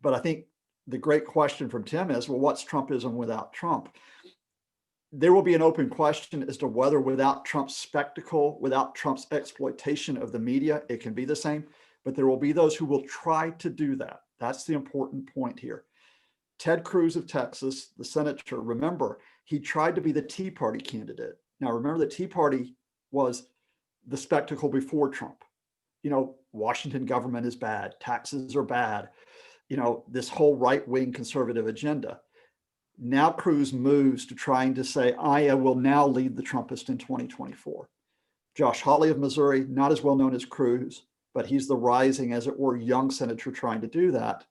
But I think the great question from Tim is, well, what's Trumpism without Trump? There will be an open question as to whether without Trump's spectacle, without Trump's exploitation of the media, it can be the same. But there will be those who will try to do that. That's the important point here. Ted Cruz of Texas, the senator, remember, he tried to be the Tea Party candidate. Now, remember, the Tea Party was the spectacle before Trump. You know, Washington government is bad, taxes are bad, you know, this whole right-wing conservative agenda. Now Cruz moves to trying to say, I will now lead the Trumpist in 2024. Josh Hawley of Missouri, not as well known as Cruz, but he's the rising, as it were, young senator trying to do that.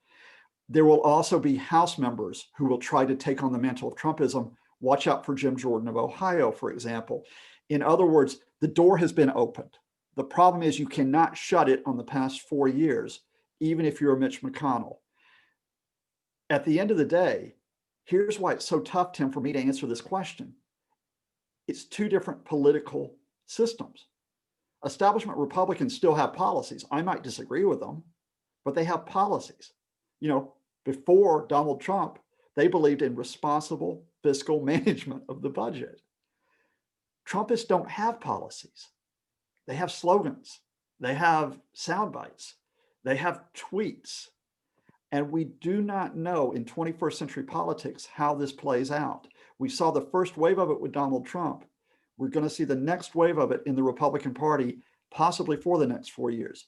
There will also be House members who will try to take on the mantle of Trumpism. Watch out for Jim Jordan of Ohio, for example. In other words, the door has been opened. The problem is you cannot shut it on the past 4 years, even if you're a Mitch McConnell. At the end of the day, here's why it's so tough, Tim, for me to answer this question. It's two different political systems. Establishment Republicans still have policies. I might disagree with them, but they have policies. You know, before Donald Trump, they believed in responsible fiscal management of the budget. Trumpists don't have policies. They have slogans. They have sound bites. They have tweets. And we do not know in 21st century politics how this plays out. We saw the first wave of it with Donald Trump. We're going to see the next wave of it in the Republican Party, possibly for the next 4 years.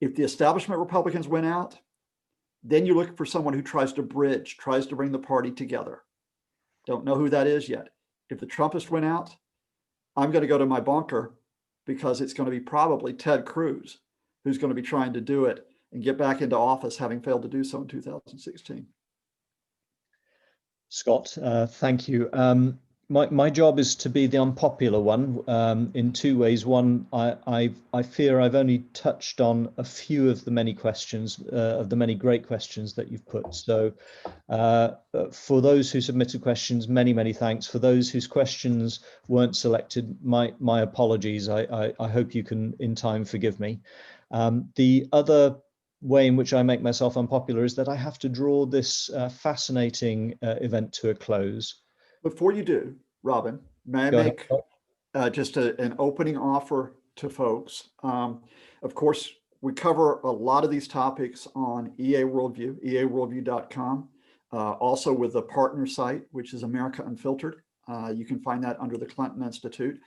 If the establishment Republicans win out, then you look for someone who tries to bridge, tries to bring the party together. Don't know who that is yet. If the Trumpists win out, I'm going to go to my bunker because it's going to be probably Ted Cruz who's going to be trying to do it and get back into office, having failed to do so in 2016. Scott, thank you. My job is to be the unpopular one in two ways. One, I fear I've only touched on a few of the many questions, of the many great questions that you've put. So for those who submitted questions, many thanks. For those whose questions weren't selected, my apologies. I hope you can in time forgive me. The other way in which I make myself unpopular is that I have to draw this fascinating event to a close. Before you do, Robin, may I make just an opening offer to folks? Of course, we cover a lot of these topics on EA Worldview, eaworldview.com, also with the partner site, which is America Unfiltered. You can find that under the Clinton Institute.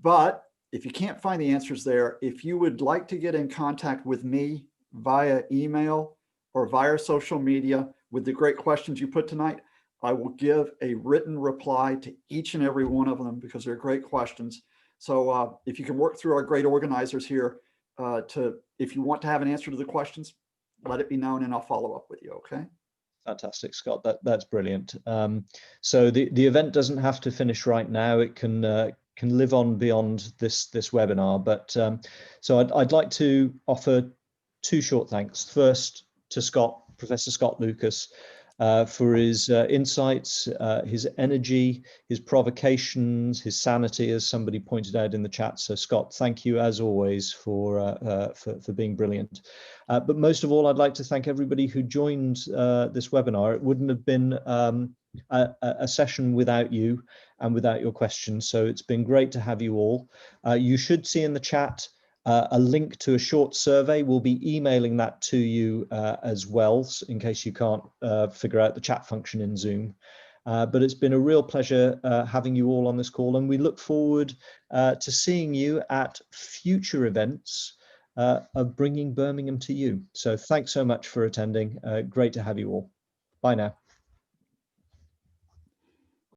But if you can't find the answers there, if you would like to get in contact with me via email or via social media with the great questions you put tonight, I will give a written reply to each and every one of them because they're great questions. So if you can work through our great organizers here if you want to have an answer to the questions, let it be known and I'll follow up with you, okay? Fantastic, Scott. That's brilliant. So the event doesn't have to finish right now. It can live on beyond this webinar. But so I'd like to offer two short thanks. First to Scott, Professor Scott Lucas, for his insights, his energy, his provocations, his sanity, as somebody pointed out in the chat. So Scott, thank you as always for being brilliant. But most of all, I'd like to thank everybody who joined this webinar. It wouldn't have been a session without you and without your questions. So it's been great to have you all. You should see in the chat a link to a short survey. We'll be emailing that to you as well, in case you can't figure out the chat function in Zoom. But it's been a real pleasure having you all on this call, and we look forward to seeing you at future events of bringing Birmingham to you. So thanks so much for attending. Great to have you all. Bye now.